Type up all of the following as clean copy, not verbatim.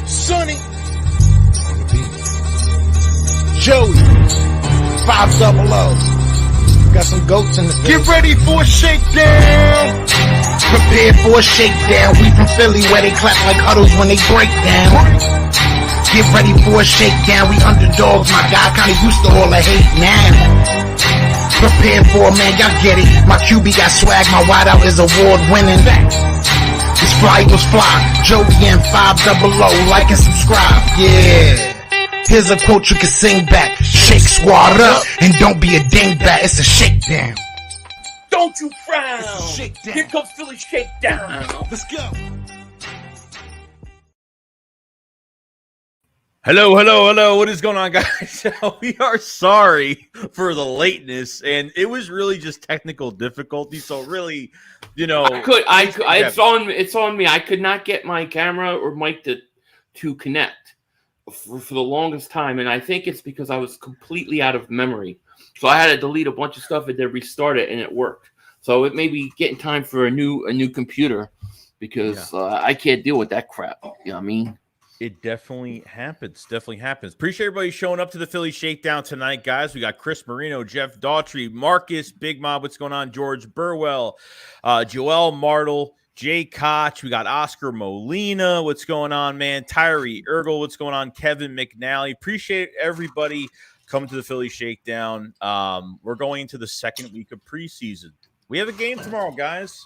Sonny, Joey, 500. Got some goats in the face. Get ready for a shakedown. Prepare for a shakedown. We from Philly where they clap like huddles when they break down. Get ready for a shakedown. We underdogs, my guy. Kinda used to all the hate now. Prepare for it, man. Y'all get it. My QB got swag. My wideout is award winning. This fly was fly. Joey and 500. Like and subscribe. Yeah. Here's a quote you can sing back. Shake squad up and don't be a dingbat. It's a shakedown. Don't you frown. Here comes Philly Shakedown. Let's go. Hello. What is going on, guys? We are sorry for the lateness, and it was really just technical difficulty. So really, it's on me. I could not get my camera or mic to connect for the longest time, and I think it's because I was completely out of memory. So I had to delete a bunch of stuff and then restart it, and it worked. So it may be getting time for a new computer because I can't deal with that crap. You know what I mean? It definitely happens. Appreciate everybody showing up to the Philly Shakedown tonight, guys. We got Chris Marino, Jeff Daughtry, Marcus, Big Mob, what's going on? George Burwell, Joel Martle, Jay Koch. We got Oscar Molina, what's going on, man? Tyree Ergel, what's going on? Kevin McNally. Appreciate everybody coming to the Philly Shakedown. We're going into the second week of preseason. We have a game tomorrow, guys.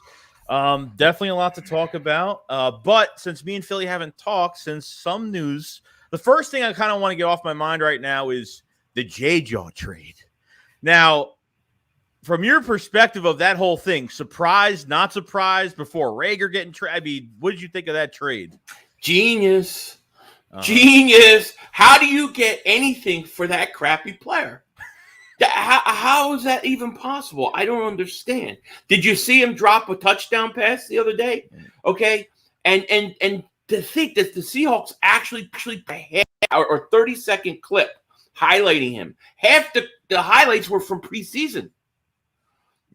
Definitely a lot to talk about. But since me and Philly haven't talked since some news, the first thing I kind of want to get off my mind right now is the JJAW trade. Now, from your perspective of that whole thing, surprised, not surprised, before Rager getting traded, I mean, what did you think of that trade? Genius. Genius. How do you get anything for that crappy player? How is that even possible? I don't understand. Did you see him drop a touchdown pass the other day? Okay. And to think that the Seahawks actually had a 30-second clip highlighting him. Half the highlights were from preseason.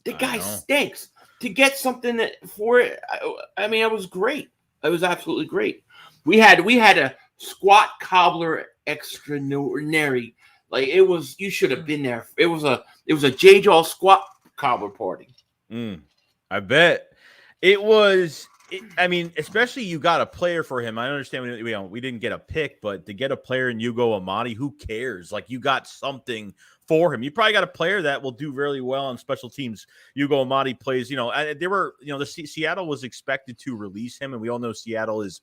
The guy stinks. To get something that for it, I mean, it was great. It was absolutely great. We had a squat cobbler extraordinary. Like it was, you should have been there. It was a JJAW squat cobbler party. I bet it was. I mean, especially you got a player for him. I understand we didn't get a pick, but to get a player in Hugo Amadi, who cares? Like you got something for him. You probably got a player that will do really well on special teams. Hugo Amadi plays. Seattle was expected to release him, and we all know Seattle is.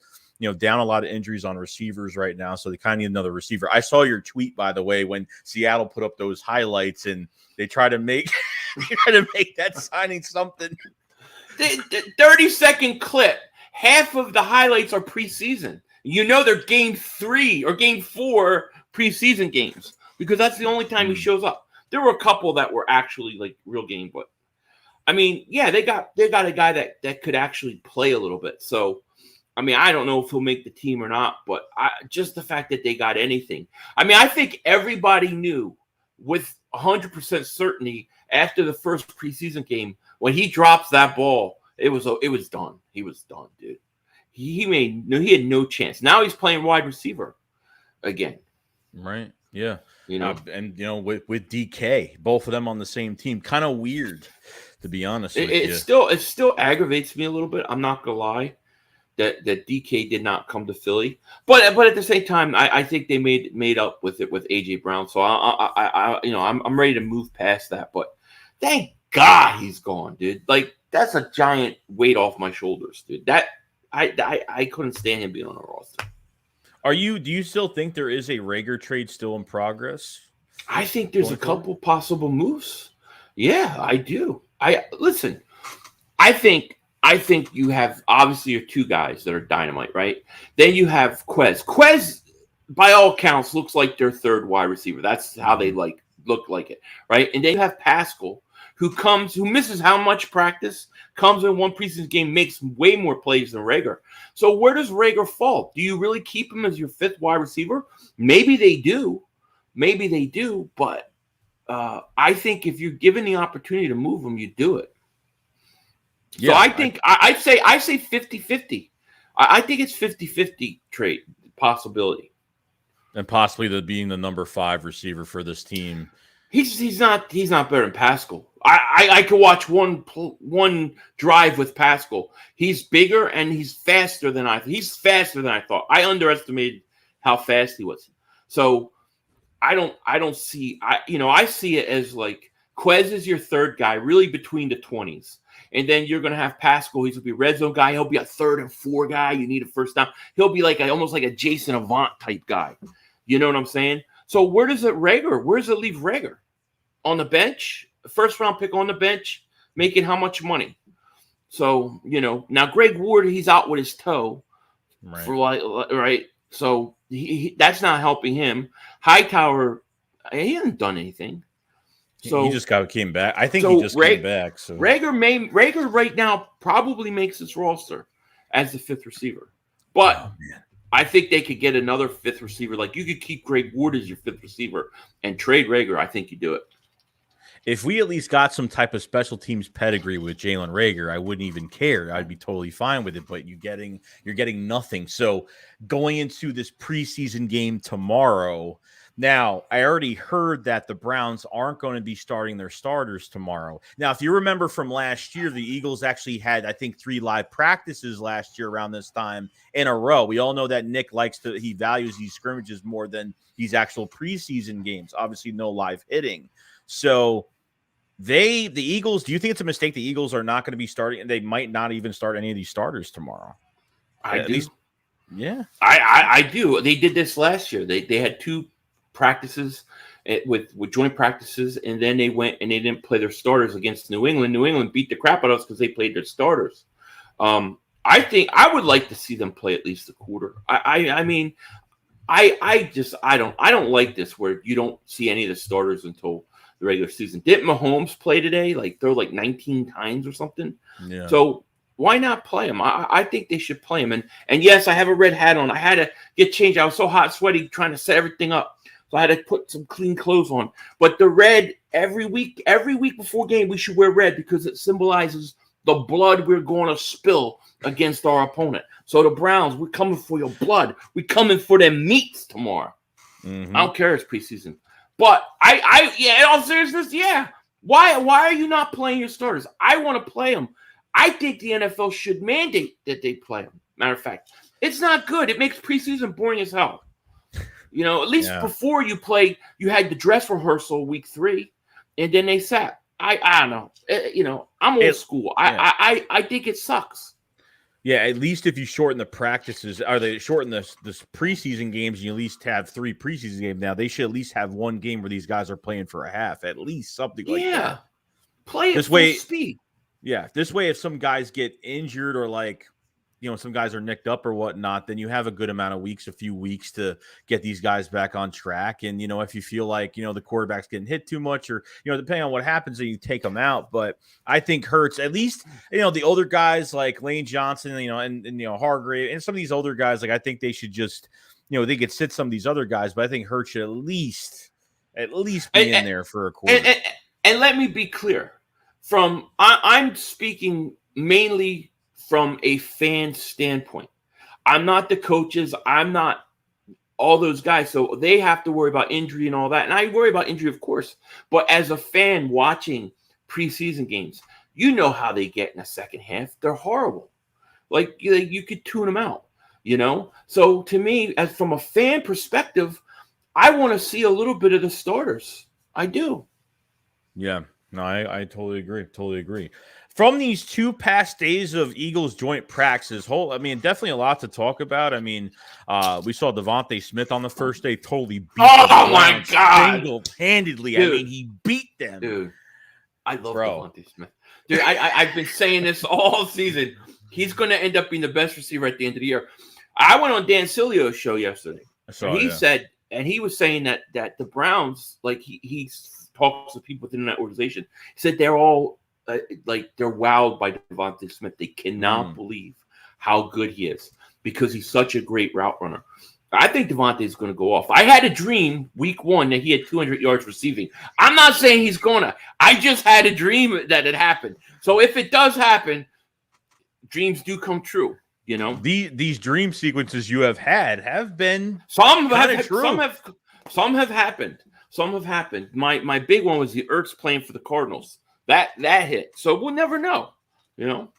Down a lot of injuries on receivers right now, so they kind of need another receiver. I saw your tweet, by the way, when Seattle put up those highlights and they try to make that signing something. The 30-second clip, half of the highlights are preseason. They're game 3 or game 4 preseason games because that's the only time he shows up. There were a couple that were actually like real game, but I mean, yeah, they got a guy that could actually play a little bit. So. I mean, I don't know if he'll make the team or not, but just the fact that they got anything. I mean, I think everybody knew with 100% certainty after the first preseason game when he drops that ball, it was done. He was done, dude. He had no chance. Now he's playing wide receiver again. Right? Yeah. With DK, both of them on the same team, kind of weird, to be honest. It still aggravates me a little bit. I'm not gonna lie. That DK did not come to Philly, but at the same time, I think they made up with it with AJ Brown. So I'm ready to move past that. But thank God he's gone, dude. Like that's a giant weight off my shoulders, dude. That I couldn't stand him being on the roster. Do you still think there is a Rager trade still in progress? I think there's a couple possible moves. Yeah, I do. I think you have obviously your two guys that are dynamite, right? Then you have Quez. Quez, by all accounts, looks like their third wide receiver. That's how they look like it, right? And then you have Pascal, who misses how much practice, comes in one preseason game, makes way more plays than Rager. So where does Rager fall? Do you really keep him as your fifth wide receiver? Maybe they do, but I think if you're given the opportunity to move him, you do it. Yeah, so I think I say 50-50 I think it's 50-50 trade possibility. And possibly being the number 5 receiver for this team. He's not better than Pascal. I could watch one drive with Pascal. He's bigger and he's faster than I thought. I underestimated how fast he was. So I see it as like Quez is your third guy, really between the 20s. And then you're going to have Pascal. He's going to be a red zone guy. He'll be a 3rd and 4 guy. You need a first down. He'll be like almost like a Jason Avant type guy. You know what I'm saying? So where does it leave Reagor? On the bench? First round pick on the bench, making how much money? So, now Greg Ward, he's out with his toe. Right. So that's not helping him. Hightower, he hasn't done anything. So he just came back. I think he just came back. So Reagor right now probably makes his roster as the 5th receiver. But I think they could get another 5th receiver. Like you could keep Greg Ward as your 5th receiver and trade Reagor. I think you do it. If we at least got some type of special teams pedigree with Jalen Reagor, I wouldn't even care. I'd be totally fine with it. But you're getting nothing. So going into this preseason game tomorrow. Now, I already heard that the Browns aren't going to be starting their starters tomorrow. Now, if you remember from last year, the Eagles actually had, I think, 3 live practices last year around this time in a row. We all know that Nick he values these scrimmages more than these actual preseason games. Obviously, no live hitting. So the Eagles, do you think it's a mistake the Eagles are not going to be starting, and they might not even start any of these starters tomorrow? I do. They did this last year. They had 2 practices with joint practices, and then they went and they didn't play their starters against New England. New England beat the crap out of us because they played their starters. I think I would like to see them play at least a quarter. I don't like this where you don't see any of the starters until the regular season. Didn't Mahomes play today? Throw 19 times or something. Yeah. So why not play him? I think they should play him. And yes, I have a red hat on. I had to get changed. I was so hot, sweaty, trying to set everything up. So I had to put some clean clothes on. But the red, every week before game, we should wear red because it symbolizes the blood we're going to spill against our opponent. So the Browns, we're coming for your blood. We're coming for their meats tomorrow. Mm-hmm. I don't care. It's preseason. But in all seriousness, yeah. Why are you not playing your starters? I want to play them. I think the NFL should mandate that they play them. Matter of fact, it's not good. It makes preseason boring as hell. At least before you play, you had the dress rehearsal week 3, and then they sat. I don't know. I'm old school. I think it sucks. Yeah, at least if you shorten the practices, or they shorten this preseason games, you at least have 3 preseason games now. They should at least have 1 game where these guys are playing for a half, at least something like that. Yeah, play it full speed. Yeah, this way, if some guys get injured or some guys are nicked up or whatnot, then you have a good amount of weeks, a few weeks to get these guys back on track. And, if you feel like, the quarterback's getting hit too much or, depending on what happens, then you take them out. But I think Hurts, at least, the older guys like Lane Johnson, and Hargrave and some of these older guys, I think they should just, they could sit some of these other guys, but I think Hurts should at least be in there for a quarter. And let me be clear. I'm speaking mainly from a fan standpoint. I'm not the coaches. I'm not all those guys. So they have to worry about injury and all that. And I worry about injury, of course. But as a fan watching preseason games, you know how they get in the second half. They're horrible. You could tune them out, So to me, as from a fan perspective, I want to see a little bit of the starters. I do. Yeah. No, I totally agree. From these 2 past days of Eagles joint practices, definitely a lot to talk about. We saw Devonte Smith on the first day totally beat oh my God, single-handedly. Dude. He beat them. Dude, I love Devonte Smith. Dude, I've been saying this all season. He's going to end up being the best receiver at the end of the year. I went on Dan Silio's show yesterday. Said, and he was saying that the Browns, he talks to people within that organization, he said they're all they're wowed by Devonte Smith. They cannot believe how good he is because he's such a great route runner. I think Devonte is going to go off. I had a dream week 1 that he had 200 yards receiving. I'm not saying he's going to. I just had a dream that it happened. So if it does happen, dreams do come true. You know, these dream sequences you have been some true. have happened. Some have happened. My big one was the Ertz playing for the Cardinals. That hit. So we'll never know. You know.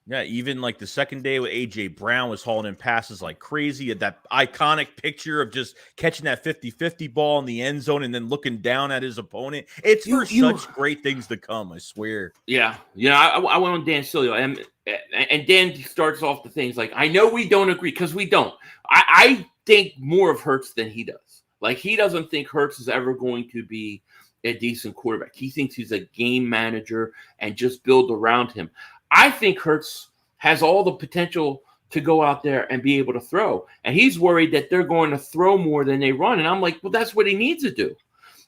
Yeah, even like the second day with AJ Brown was hauling in passes like crazy. At that iconic picture of just catching that 50-50 ball in the end zone and then looking down at his opponent. It's for such great things to come, I swear. Yeah. You know, I went on Dan Silio, and Dan starts off the things like, I know we don't agree, because we don't. I think more of Hurts than he does. Like, he doesn't think Hurts is ever going to be a decent quarterback. He thinks he's a game manager and just build around him. I think Hurts has all the potential to go out there and be able to throw. And he's worried that they're going to throw more than they run. And I'm like, well, that's what he needs to do.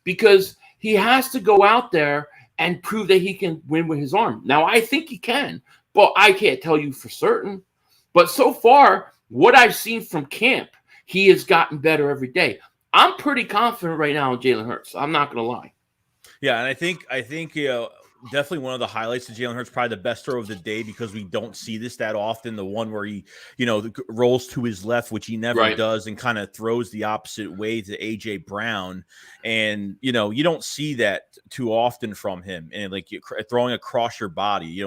Because he has to go out there and prove that he can win with his arm. Now, I think he can, but I can't tell you for certain. But so far, what I've seen from camp, he has gotten better every day. I'm pretty confident right now in Jalen Hurts. I'm not going to lie. Yeah, and I think definitely one of the highlights of Jalen Hurts, probably the best throw of the day, because we don't see this that often. The one where he, rolls to his left, which he never does, and kind of throws the opposite way to AJ Brown. And, you don't see that too often from him. And like throwing across your body,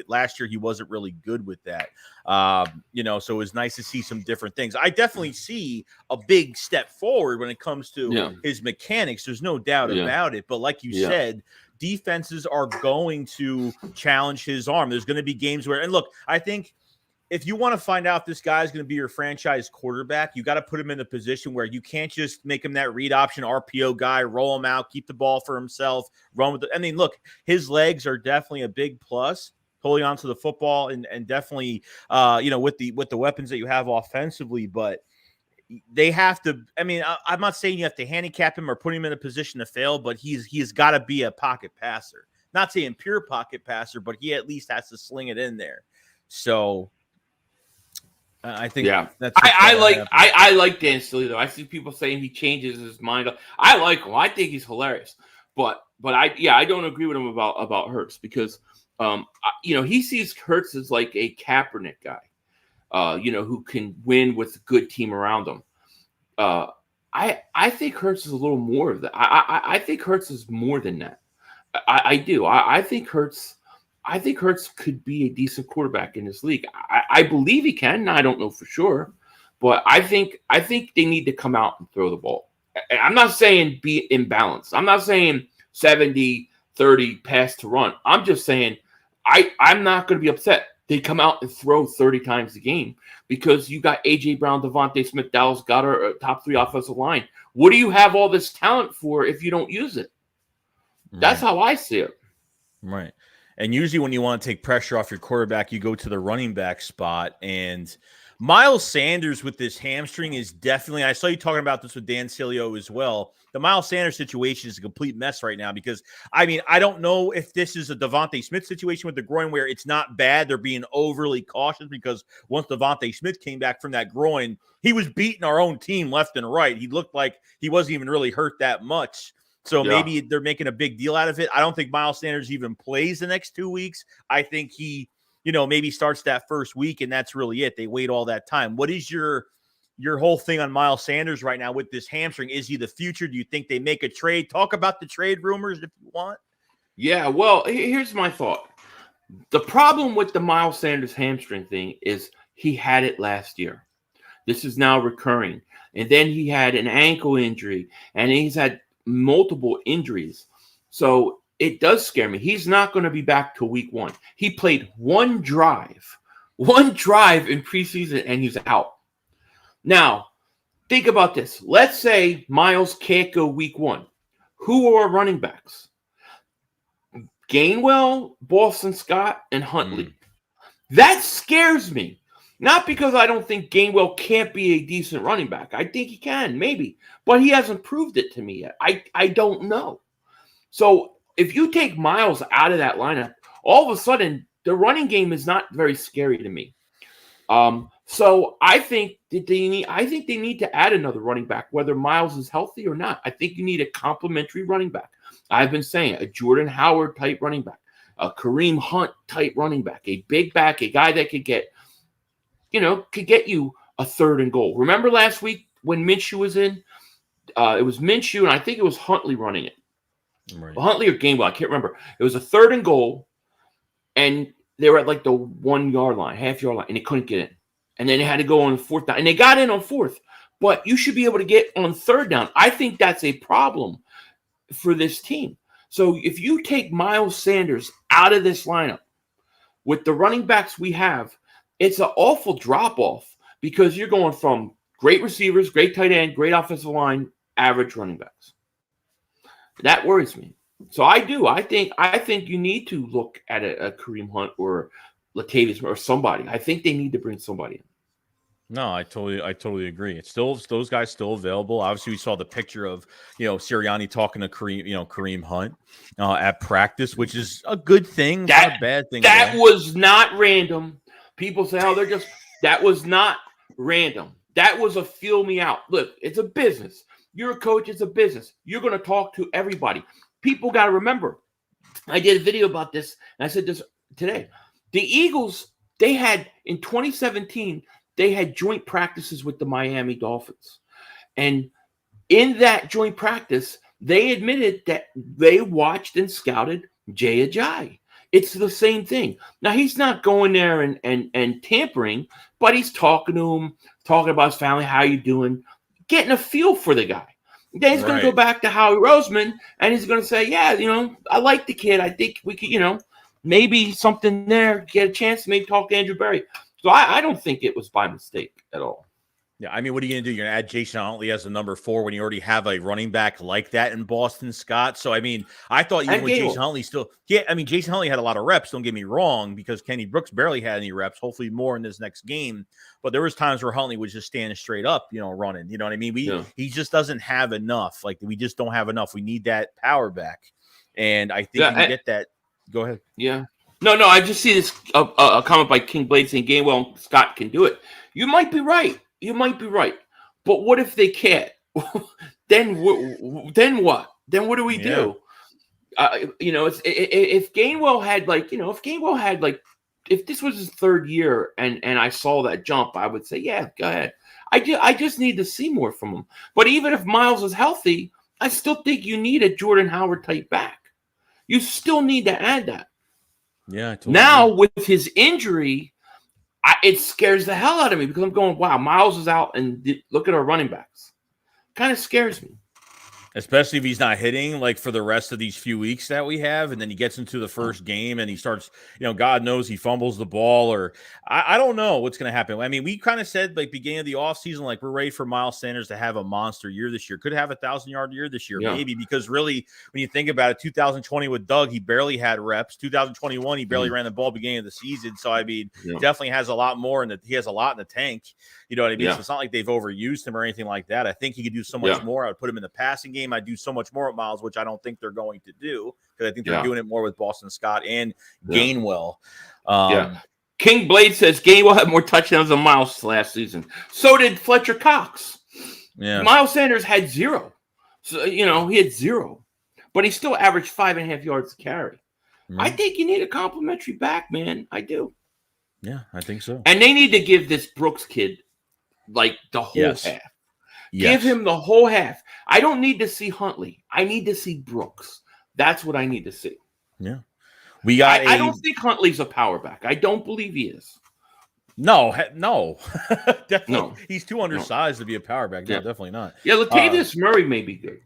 last year he wasn't really good with that. So it was nice to see some different things. I definitely see a big step forward when it comes to his mechanics. There's no doubt about it. But like you said, defenses are going to challenge his arm. There's going to be games where, and look, I think if you want to find out if this guy's going to be your franchise quarterback, you got to put him in a position where you can't just make him that read option RPO guy, roll him out, keep the ball for himself, run with it. I mean, look, his legs are definitely a big plus, holding onto the football and definitely, with the weapons that you have offensively, but they have to. I mean, I'm not saying you have to handicap him or put him in a position to fail, but he's got to be a pocket passer. Not saying pure pocket passer, but he at least has to sling it in there. So I think that's. I like Dan Silly though. I see people saying he changes his mind. I like him. I think he's hilarious. But I don't agree with him about Hurts, because he sees Hurts as like a Kaepernick guy. Who can win with a good team around him. I think Hurts is a little more of that. I think Hurts is more than that. I do. I think Hurts could be a decent quarterback in this league. I believe he can. I don't know for sure, but I think they need to come out and throw the ball. I'm not saying be imbalanced. I'm not saying 70-30 pass to run. I'm just saying I'm not going to be upset. They come out and throw 30 times a game, because you got AJ Brown, Devonte Smith, Dallas Goedert, top 3 offensive line. What do you have all this talent for if you don't use it? That's how I see it. Right. And usually when you want to take pressure off your quarterback, you go to the running back spot. And Miles Sanders with this hamstring is definitely, I saw you talking about this with Dan Silio as well. The Miles Sanders situation is a complete mess right now, because, I mean, I don't know if this is a Devonte Smith situation with the groin where it's not bad. They're being overly cautious, because once Devonte Smith came back from that groin, he was beating our own team left and right. He looked like he wasn't even really hurt that much. So maybe they're making a big deal out of it. I don't think Miles Sanders even plays the next 2 weeks. I think he, maybe starts that first week, and that's really it. They wait all that time. What is your whole thing on Miles Sanders right now with this hamstring? Is he the future? Do you think they make a trade? Talk about the trade rumors if you want. Yeah, well, here's my thought. The problem with the Miles Sanders hamstring thing is he had it last year. This is now recurring. And then he had an ankle injury, and he's had multiple injuries. So it does scare me. He's not going to be back till week 1. He played one drive in preseason, and he's out. Now, think about this. Let's say Miles can't go week 1. Who are our running backs? Gainwell, Boston Scott, and Huntley. That scares me. Not because I don't think Gainwell can't be a decent running back. I think he can, maybe. But he hasn't proved it to me yet. I don't know. So if you take Miles out of that lineup, all of a sudden, the running game is not very scary to me. So I think they need to add another running back, whether Miles is healthy or not. I think you need a complementary running back. I've been saying a Jordan Howard type running back, a Kareem Hunt type running back, a big back, a guy that could get could get you a 3rd and goal. Remember last week when Minshew was in? It was Minshew, and I think it was Huntley running it. Right. Well, Huntley or Gainwell, I can't remember. It was a 3rd and goal, and they were at like the 1 yard line, half yard line, and they couldn't get in. And then they had to go on 4th down, and they got in on 4th. But you should be able to get on 3rd down. I think that's a problem for this team. So if you take Miles Sanders out of this lineup with the running backs we have, it's an awful drop-off because you're going from great receivers, great tight end, great offensive line, average running backs. That worries me. So I do. I think you need to look at a Kareem Hunt or Latavius Murray or somebody. I think they need to bring somebody in. No, I totally agree. It's still those guys still available. Obviously, we saw the picture of Sirianni talking to Kareem Hunt at practice, which is a good thing, not a bad thing. That was not random. People say, that was not random. That was a feel me out. Look, it's a business. You're a coach. It's a business. You're going to talk to everybody. People got to remember. I did a video about this, and I said this today. The Eagles, they had in 2017. They had joint practices with the Miami Dolphins. And in that joint practice, they admitted that they watched and scouted JJAW. It's the same thing. Now, he's not going there and tampering, but he's talking to him, talking about his family, how you doing, getting a feel for the guy. Then he's going to go back to Howie Roseman, and he's going to say, yeah, I like the kid. I think we could, maybe something there, get a chance to maybe talk to Andrew Berry. So I don't think it was by mistake at all. Yeah, I mean, what are you going to do? You're going to add Jason Huntley as the number 4 when you already have a running back like that in Boston Scott. So, I mean, I thought even with Jason Huntley Jason Huntley had a lot of reps, don't get me wrong, because Kenny Brooks barely had any reps, hopefully more in this next game. But there was times where Huntley was just standing straight up, running. You know what I mean? He just doesn't have enough. Like, we just don't have enough. We need that power back. And I think you can get that. Go ahead. Yeah. No, I just see this a comment by King Blade saying Gainwell and Scott can do it. You might be right. But what if they can't? Then what? Then what do we do? If Gainwell had if this was his 3rd year and I saw that jump, I would say, yeah, go ahead. I just need to see more from him. But even if Miles is healthy, I still think you need a Jordan Howard type back. You still need to add that. Yeah. I totally now agree. with his injury, it scares the hell out of me because I'm going, wow, Miles is out and look at our running backs. Kind of scares me. Especially if he's not hitting like for the rest of these few weeks that we have. And then he gets into the first game and he starts, God knows he fumbles the ball or I don't know what's going to happen. I mean, we kind of said like beginning of the offseason, like we're ready for Miles Sanders to have a monster year this year. Could have a 1,000-yard year this year, maybe, because really when you think about it, 2020 with Doug, he barely had reps. 2021, he barely ran the ball beginning of the season. So, I mean, definitely has a lot more he has a lot in the tank. You know what I mean? So it's not like they've overused him or anything like that. I think he could do so much more. I would put him in the passing game. I'd do so much more with Miles, which I don't think they're going to do because I think they're doing it more with Boston Scott and Gainwell. King Blade says Gainwell had more touchdowns than Miles last season. So did Fletcher Cox. Yeah. Miles Sanders had 0. So, he had 0. But he still averaged 5.5 yards to carry. I think you need a complimentary back, man. I do. Yeah, I think so. And they need to give this Brooks kid like the whole half. Give him the whole half. I don't need to see Huntley. I need to see Brooks. That's what I need to see. Yeah. I don't think Huntley's a power back. I don't believe he is. No. Definitely. No. He's too undersized to be a power back. No, definitely not. Yeah, Latavius Murray may be good.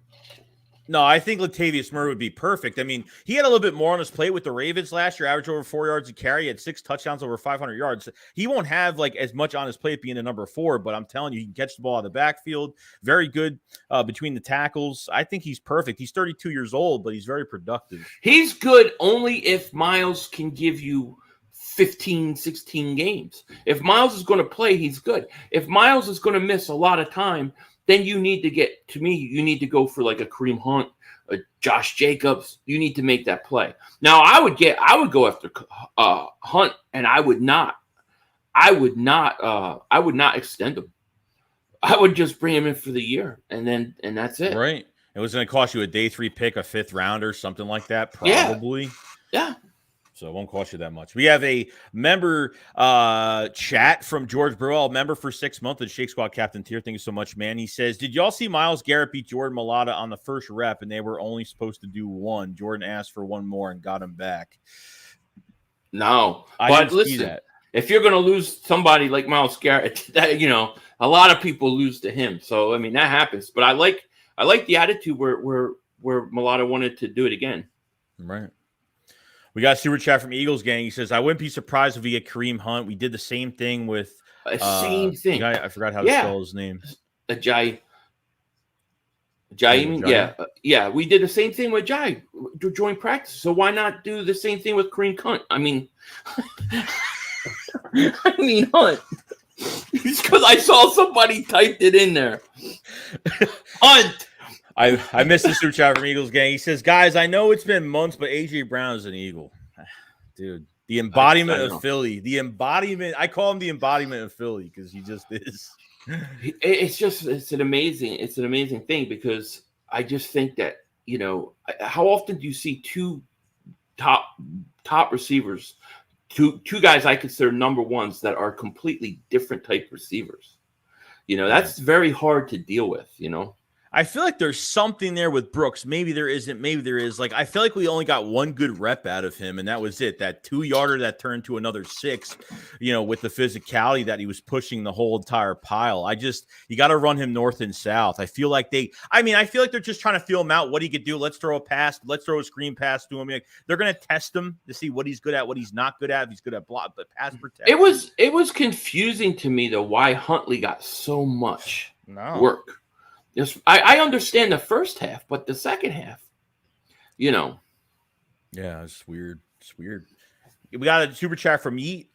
No, I think Latavius Murray would be perfect. I mean, he had a little bit more on his plate with the Ravens last year, averaged over 4 yards a carry, had 6 touchdowns, over 500 yards. He won't have like as much on his plate being a number 4, but I'm telling you, he can catch the ball out of the backfield. Very good between the tackles. I think he's perfect. He's 32 years old, but he's very productive. He's good only if Miles can give you 15, 16 games. If Miles is going to play, he's good. If Miles is going to miss a lot of time, then you need to go for like a Kareem Hunt, a Josh Jacobs. You need to make that play. Now, I would go after Hunt, and I would not extend him. I would just bring him in for the year, and that's it. Right. It was going to cost you a day 3 pick, a 5th rounder, something like that, probably. Yeah. So it won't cost you that much. We have a member chat from George Burwell, member for 6 months at Shake Squad Captain Tier. Thank you so much, man. He says, did y'all see Myles Garrett beat Jordan Mailata on the first rep, and they were only supposed to do one? Jordan asked for one more and got him back. No. But listen, if you're going to lose somebody like Myles Garrett, that, a lot of people lose to him. So, I mean, that happens. But I like the attitude where Mailata wanted to do it again. Right. We got a super chat from Eagles Gang. He says, I wouldn't be surprised if we get Kareem Hunt. We did the same thing with same thing. Guy, I forgot how to spell his name. Jai. Yeah. We did the same thing with Jai to join practice. So why not do the same thing with Kareem Hunt? I mean, Hunt. It's because I saw somebody typed it in there. Hunt. I missed the super chat from Eagles Gang. He says, guys, I know it's been months, but AJ Brown is an Eagle. Dude, the embodiment of Philly. The embodiment. I call him the embodiment of Philly because he just is. It's an amazing thing because I just think that, how often do you see two top receivers, two guys I consider number ones that are completely different type receivers? That's very hard to deal with, I feel like there's something there with Brooks. Maybe there isn't. Maybe there is. Like, I feel like we only got one good rep out of him, and that was it. That 2-yarder that turned to another 6, with the physicality that he was pushing the whole entire pile. You got to run him north and south. I feel like they're just trying to feel him out, what he could do. Let's throw a pass. Let's throw a screen pass to him. They're going to test him to see what he's good at, what he's not good at. If he's good at block, but pass protect. It was confusing to me, though, why Huntley got so much work. I understand the first half, but the second half, Yeah, it's weird. It's weird. We got a super chat from Yeet.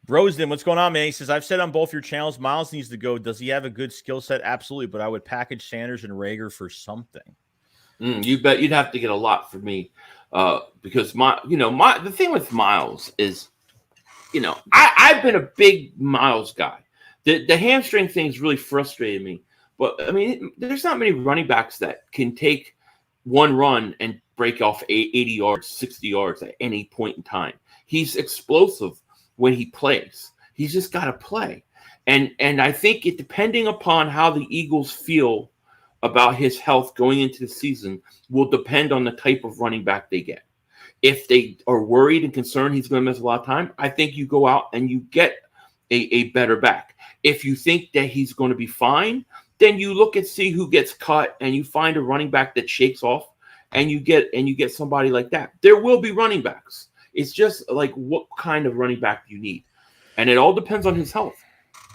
Brosden, what's going on, man? He says, I've said on both your channels, Myles needs to go. Does he have a good skill set? Absolutely, but I would package Sanders and Rager for something. You bet you'd have to get a lot for me. Because the thing with Myles is, I've been a big Myles guy. The hamstring thing's really frustrated me. But, I mean, there's not many running backs that can take one run and break off 80 yards, 60 yards at any point in time. He's explosive when he plays. He's just got to play. And I think depending upon how the Eagles feel about his health going into the season will depend on the type of running back they get. If they are worried and concerned he's going to miss a lot of time, I think you go out and you get a better back. If you think that he's going to be fine, then you look and see who gets cut and you find a running back that shakes off and you get somebody like that. There will be running backs. It's just like what kind of running back you need. And it all depends on his health.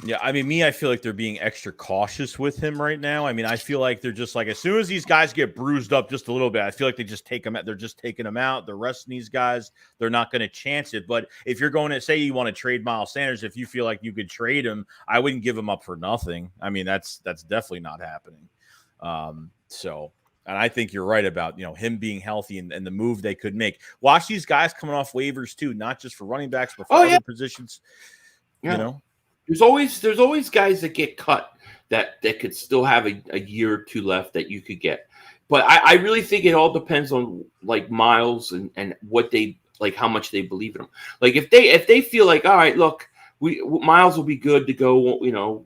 Yeah, I mean, I feel like they're being extra cautious with him right now. I mean, I feel like they're just like, as soon as these guys get bruised up just a little bit, I feel like they just take them out. They're just taking them out. They're resting these guys. They're not going to chance it. But if you're going to say you want to trade Miles Sanders, if you feel like you could trade him, I wouldn't give him up for nothing. I mean, that's definitely not happening. And I think you're right about, him being healthy and the move they could make. Watch these guys coming off waivers too, not just for running backs, but for other positions, There's always guys that get cut that could still have a year or two left that you could get. But I really think it all depends on like Myles and what they like, how much they believe in him. Like if they feel like, all right, look, Myles will be good to go.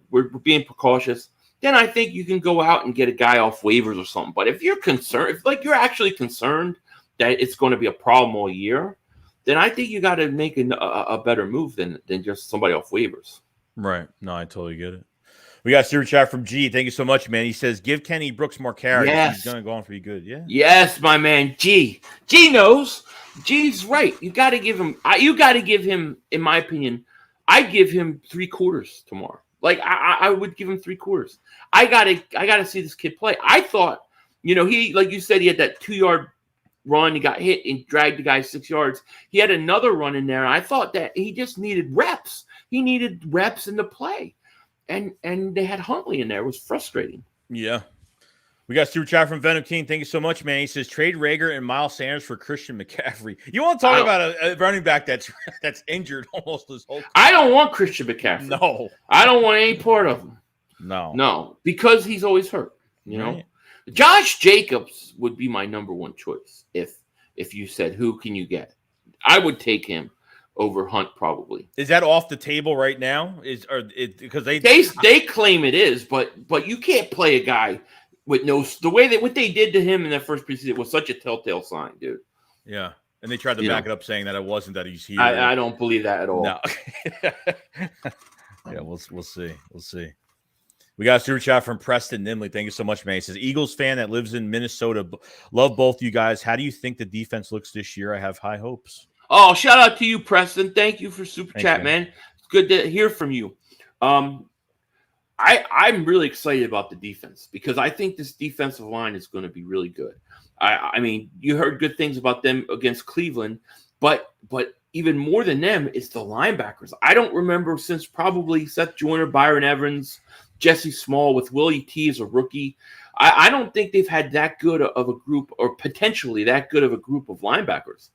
We're being precautious. Then I think you can go out and get a guy off waivers or something. But if you're concerned, if you're actually concerned that it's going to be a problem all year, then I think you got to make a better move than just somebody off waivers. Right. No, I totally get it. We got a super chat from G. Thank you so much, man. He says, give Kenny Brooks more carries. Yes. He's going to go on pretty good. Yeah. Yes, my man. G knows. G's right. You got to give him, in my opinion, I give him 3/4 tomorrow. Like I would give him 3/4. I gotta see this kid play. I thought, he, like you said, he had that 2-yard run. He got hit and dragged the guy 6 yards. He had another run in there. I thought that he just needed reps. He needed reps in the play. And they had Huntley in there. It was frustrating. Yeah. We got super chat from Venom King. Thank you so much, man. He says, trade Rager and Miles Sanders for Christian McCaffrey. You want to talk about a running back that's injured almost this whole time? I don't want Christian McCaffrey. No. I don't want any part of him. No, because he's always hurt. Right. Josh Jacobs would be my number one choice if you said, who can you get? I would take him over Hunt probably. Is that off the table right now? Because they claim it is, but you can't play a guy with the way that what they did to him in that first preseason was such a telltale sign, dude. Yeah, and they tried to back it up, saying that it wasn't, that he's here. I don't believe that at all. No. Yeah, we'll see. We'll see. We got a super chat from Preston Nimley. Thank you so much, man. He says, Eagles fan that lives in Minnesota. Love both you guys. How do you think the defense looks this year? I have high hopes. Oh, shout out to you, Preston. Thank you for super chat, man. It's good to hear from you. I'm really excited about the defense because I think this defensive line is going to be really good. I mean, you heard good things about them against Cleveland, but even more than them is the linebackers. I don't remember since probably Seth Joyner, Byron Evans, Jesse Small with Willie T as a rookie. I don't think they've had that good of a group, or potentially that good of a group of linebackers.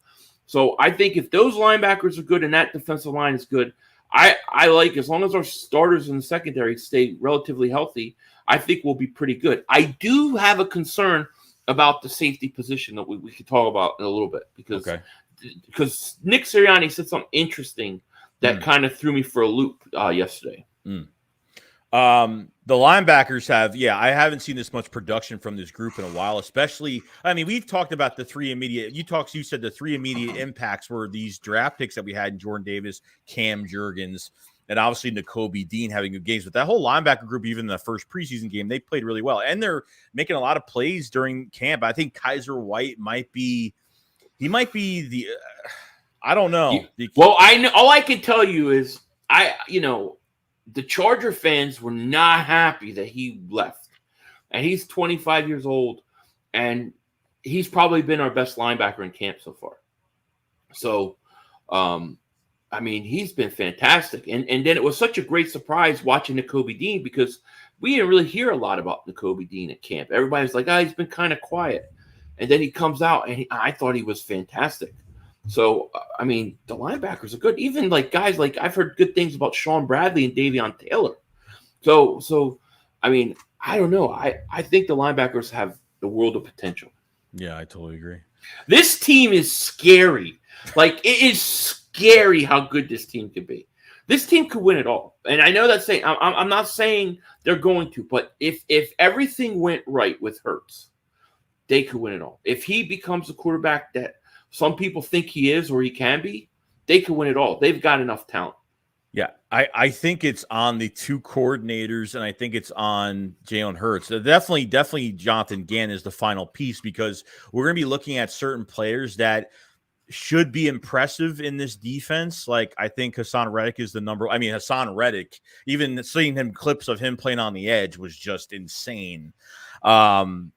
So I think if those linebackers are good and that defensive line is good, I like, as long as our starters in the secondary stay relatively healthy, I think we'll be pretty good. I do have a concern about the safety position that we could talk about in a little bit because Nick Sirianni said something interesting that kind of threw me for a loop yesterday. The linebackers I haven't seen this much production from this group in a while, especially, I mean, we've talked about the three immediate, you said the three immediate impacts were these draft picks that we had in Jordan Davis, Cam Jurgens, and obviously Nakobe Dean having good games. But that whole linebacker group, even in the first preseason game, they played really well. And they're making a lot of plays during camp. I think Kaiser White might be the, I don't know. Well, I know, all I can tell you is the Charger fans were not happy that he left. And he's 25 years old, and he's probably been our best linebacker in camp so far. So, I mean, he's been fantastic. And then it was such a great surprise watching Nakobe Dean because we didn't really hear a lot about Nakobe Dean at camp. Everybody's like, he's been kind of quiet. And then he comes out, and I thought he was fantastic. So, I mean, the linebackers are good. Even like guys like, I've heard good things about Sean Bradley and Davion Taylor. So I mean, I don't know. I think the linebackers have the world of potential. Yeah, I totally agree. This team is scary. Like, it is scary how good this team could be. This team could win it all. And I know that's saying, I'm not saying they're going to, but if everything went right with Hurts, they could win it all. If he becomes the quarterback that some people think he is or he can be, they can win it all. They've got enough talent. Yeah, I think it's on the two coordinators, and I think it's on Jalen Hurts. Definitely Jonathan Gannon is the final piece because we're going to be looking at certain players that should be impressive in this defense. Like, I think Hassan Reddick is the number. I mean, Hassan Reddick, even seeing him clips of him playing on the edge was just insane. And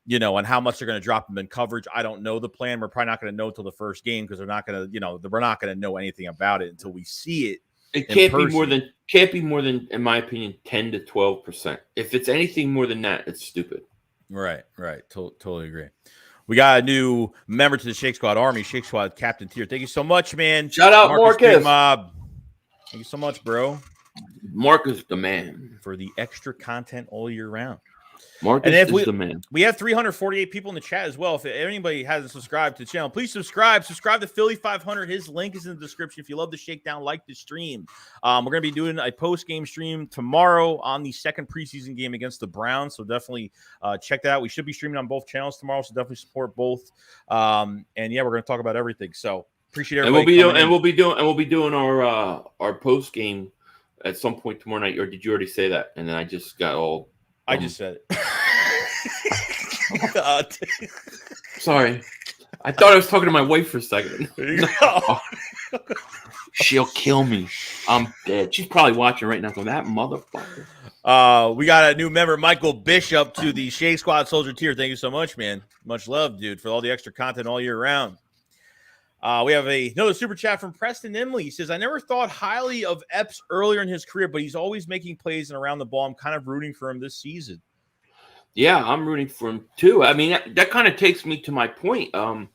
how much they're going to drop him in coverage. I don't know the plan. We're probably not going to know until the first game because they're not going to, we're not going to know anything about it until we see it. It can't be more than, in my opinion, 10 to 12%. If it's anything more than that, it's stupid. Right. Totally agree. We got a new member to the Shake Squad Army, Shake Squad Captain Tier. Thank you so much, man. Shout out Marcus. Mob. Thank you so much, bro. Marcus the man. For the extra content all year round. Marcus is the man. We have 348 people in the chat as well. If anybody hasn't subscribed to the channel, please subscribe. Subscribe to Philly 500. His link is in the description. If you love the shakedown, like the stream. We're going to be doing a post-game stream tomorrow on the second preseason game against the Browns. So definitely check that out. We should be streaming on both channels tomorrow, so definitely support both. And yeah, we're going to talk about everything. So appreciate everybody. And we'll be doing our post-game at some point tomorrow night. Or did you already say that? And then I just got all. I just said it. Sorry. I thought I was talking to my wife for a second. No. She'll kill me. I'm dead. She's probably watching right now going, that motherfucker. We got a new member, Michael Bishop, to the Shake Squad Soldier Tier. Thank you so much, man. Much love, dude, for all the extra content all year round. We have another super chat from Preston Nimley. He says, I never thought highly of Epps earlier in his career, but he's always making plays and around the ball. I'm kind of rooting for him this season. Yeah, I'm rooting for him too. I mean, that kind of takes me to my point that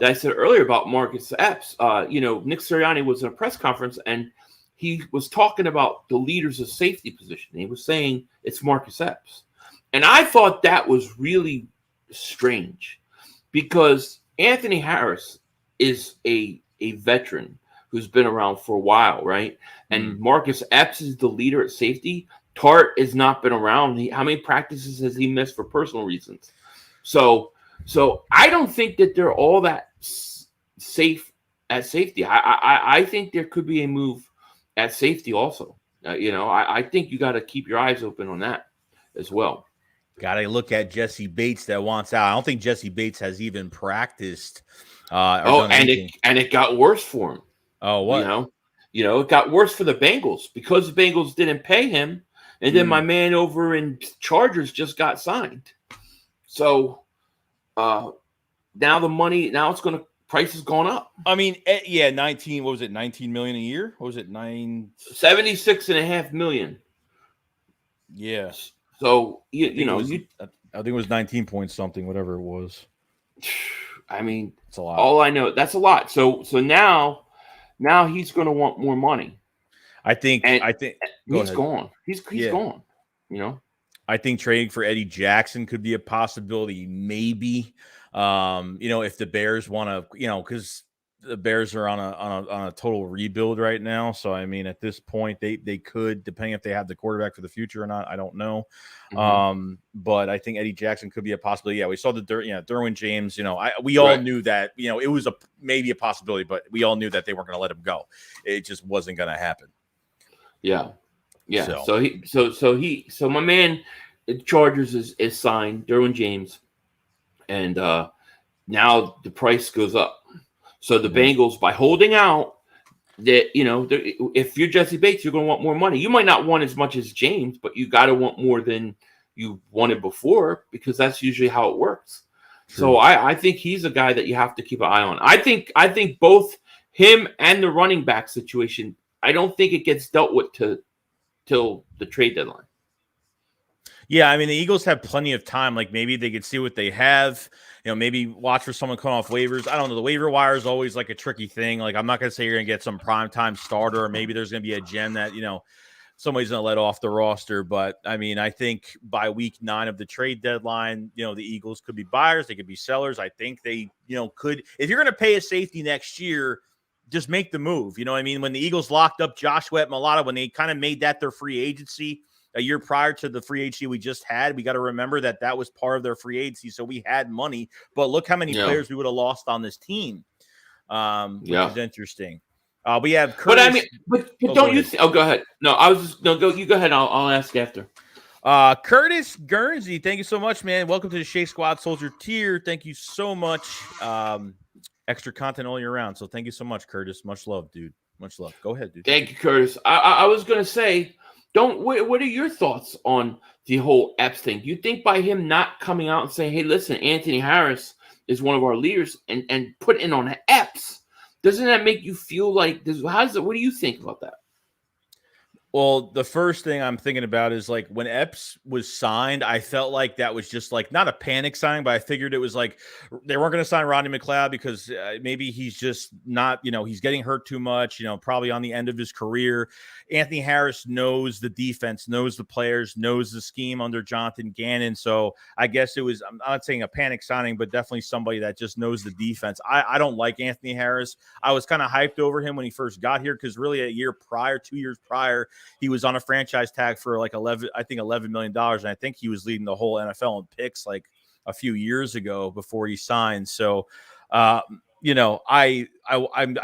I said earlier about Marcus Epps. Nick Sirianni was in a press conference, and he was talking about the leaders of safety position. He was saying it's Marcus Epps. And I thought that was really strange because Anthony Harris is a a veteran who's been around for a while, right? And Marcus Epps is the leader at safety. Tart has not been around. How many practices has he missed for personal reasons? So I don't think that they're all that safe at safety. I think there could be a move at safety also. I think you got to keep your eyes open on that as well. Got to look at Jesse Bates that wants out. I don't think Jesse Bates has even practiced. And it got worse for him. Oh, what? It got worse for the Bengals because the Bengals didn't pay him, and then my man over in Chargers just got signed. So now price has gone up. I mean, 19. What was it? 19 million a year? What was it? 76.5 million. Yes. So I think it was 19 point something, whatever it was. I mean, it's a lot. All I know, that's a lot. So now he's going to want more money. I think he's gone. He's gone. I think trading for Eddie Jackson could be a possibility. Maybe, if the Bears want to, because the Bears are on a total rebuild right now. So I mean, at this point, they could, depending if they have the quarterback for the future or not. I don't know. But I think Eddie Jackson could be a possibility. Yeah, we saw Derwin James. We all knew that. It was maybe a possibility, but we all knew that they weren't going to let him go. It just wasn't going to happen. Yeah. So my man, Chargers is signed, Derwin James, and now the price goes up. So the Bengals, by holding out, that if you're Jesse Bates, you're going to want more money. You might not want as much as James, but you got to want more than you wanted before, because that's usually how it works. True. So I think he's a guy that you have to keep an eye on. I think both him and the running back situation, I don't think it gets dealt with till the trade deadline. Yeah, I mean, the Eagles have plenty of time. Like, maybe they could see what they have. Maybe watch for someone coming off waivers. I don't know. The waiver wire is always like a tricky thing. Like, I'm not going to say you're going to get some primetime starter, or maybe there's going to be a gem that, somebody's going to let off the roster. But, I mean, I think by week 9 of the trade deadline, the Eagles could be buyers. They could be sellers. I think they, could. If you're going to pay a safety next year, just make the move. You know what I mean? When the Eagles locked up Joshua Malata, when they kind of made that their free agency a year prior to the free agency we just had, we got to remember that was part of their free agency. So we had money, but look how many players we would have lost on this team. Which is interesting. We have Curtis. But I mean, but don't you think? Oh, go ahead. No, you go ahead. I'll ask after. Curtis Guernsey, thank you so much, man. Welcome to the Shake Squad Soldier tier. Thank you so much. Extra content all year round. So thank you so much, Curtis. Much love, dude. Much love. Go ahead, dude. Thank you, Curtis. I was going to say, what are your thoughts on the whole Epps thing? Do you think by him not coming out and saying, hey, listen, Anthony Harris is one of our leaders, and putting on Epps, doesn't that make you feel like this? What do you think about that? Well, the first thing I'm thinking about is, like, when Epps was signed, I felt like that was just like not a panic signing, but I figured it was like they weren't going to sign Rodney McLeod because maybe he's just not, he's getting hurt too much, probably on the end of his career. Anthony Harris knows the defense, knows the players, knows the scheme under Jonathan Gannon. So I guess it was, I'm not saying a panic signing, but definitely somebody that just knows the defense. I don't like Anthony Harris. I was kind of hyped over him when he first got here because really 2 years prior, he was on a franchise tag for like $11 million. And I think he was leading the whole NFL in picks like a few years ago before he signed. So, I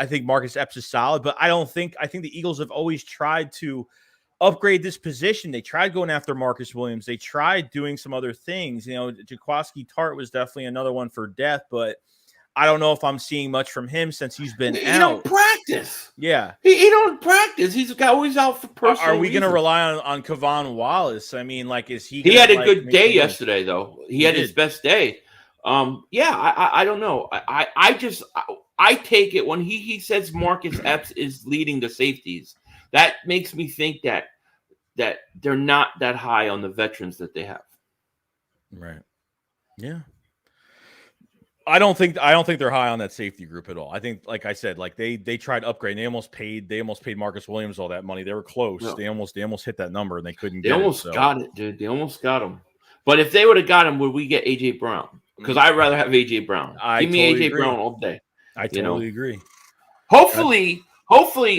think Marcus Epps is solid, but I think the Eagles have always tried to upgrade this position. They tried going after Marcus Williams. They tried doing some other things. Jaquiski Tart was definitely another one for death, but I don't know if I'm seeing much from him since he's been out. He don't practice. Yeah. He don't practice. He's always out for personal Are we going to reasons. rally on Kevon Wallace? I mean, like, is he? He had a good day yesterday, though. He had his best day. I don't know. I take it when he says Marcus Epps is leading the safeties. That makes me think that they're not that high on the veterans that they have. Right. Yeah. I don't think they're high on that safety group at all. I think, like I said, like they tried upgrading. They almost paid Marcus Williams all that money. They were close. No. They almost hit that number and they couldn't get it. They almost got it, dude. They almost got him. But if they would have got him, would we get AJ Brown? Because I'd rather have AJ Brown. Give me AJ Brown all day. I totally agree. Hopefully,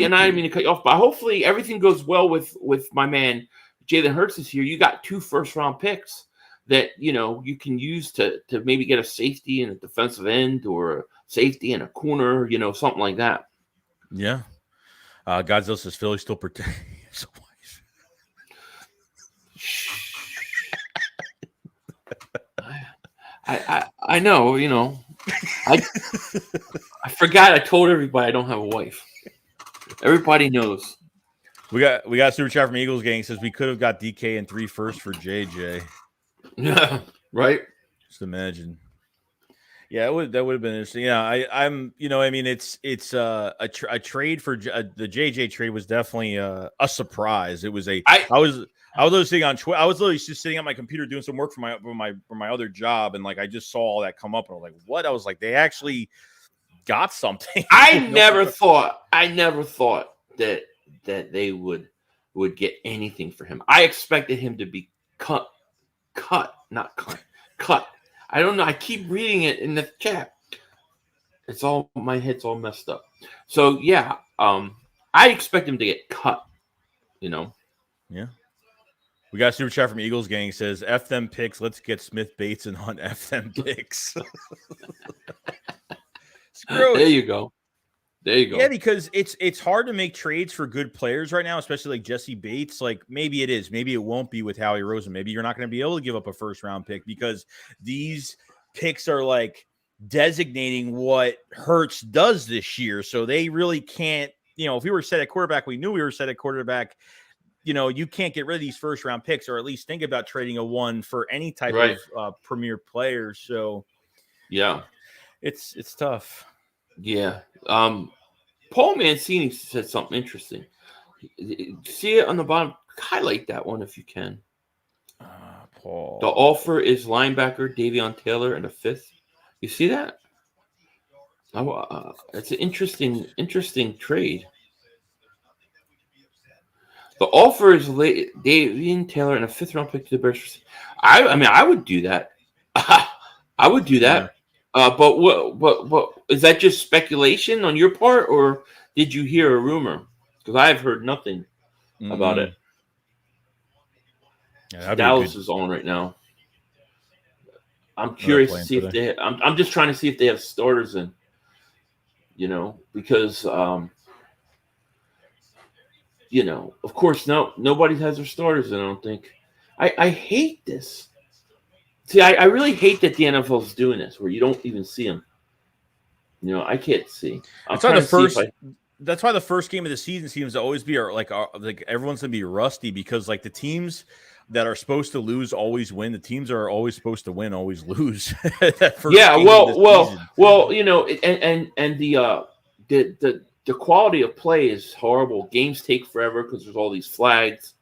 and I didn't mean to cut you off, but hopefully everything goes well with my man Jalen Hurts this year. You got 2 first-round picks that you can use to maybe get a safety and a defensive end or a safety and a corner, something like that. Yeah. Godzilla says Philly still protect his wife. I know, I forgot I told everybody I don't have a wife. Everybody knows. We got a super chat from Eagles Gang says we could have got DK and 3 firsts for JJ. Yeah, right. Just imagine. Yeah, that would have been interesting. Yeah, I'm it's a trade for the JJ trade was definitely a surprise. It was I was sitting on Twitter. I was literally just sitting on my computer doing some work for my other job, and like I just saw all that come up, and I was like, "What?" I was like, "They actually got something." I never thought that they would get anything for him. I expected him to be cut. I don't know. I keep reading it in the chat. It's all my head's all messed up. So yeah, I expect him to get cut. Yeah. We got a super chat from Eagles Gang says, "F them picks. Let's get Smith, Bates, and Hunt. F them picks." Screw it. There you go. Yeah, because it's hard to make trades for good players right now, especially like Jesse Bates. Like maybe it is, maybe it won't be with Howie Roseman. Maybe you're not going to be able to give up a first-round pick because these picks are like designating what Hurts does this year. So they really can't. If we were set at quarterback, we knew we were set at quarterback. You can't get rid of these first-round picks, or at least think about trading a one for any type of premier player. So yeah, it's tough. Yeah. Paul Mancini said something interesting. See it on the bottom. Highlight that one if you can. Paul. The offer is linebacker Davion Taylor and a 5th. You see that? It's an interesting trade. The offer is Davion Taylor and a 5th-round pick to the Bears. I would do that. I would do that. Yeah. But what is that just speculation on your part, or did you hear a rumor? Because I've heard nothing about it. Yeah, Dallas is on right now. I'm curious to see if they. I'm just trying to see if they have starters in. Because of course, nobody has their starters in. I don't think. I hate this. See, I really hate that the NFL is doing this, where you don't even see them. I can't see. That's why the first game of the season seems to always be like everyone's gonna be rusty because like the teams that are supposed to lose always win. The teams that are always supposed to win always lose. Yeah, well, and the quality of play is horrible. Games take forever because there's all these flags,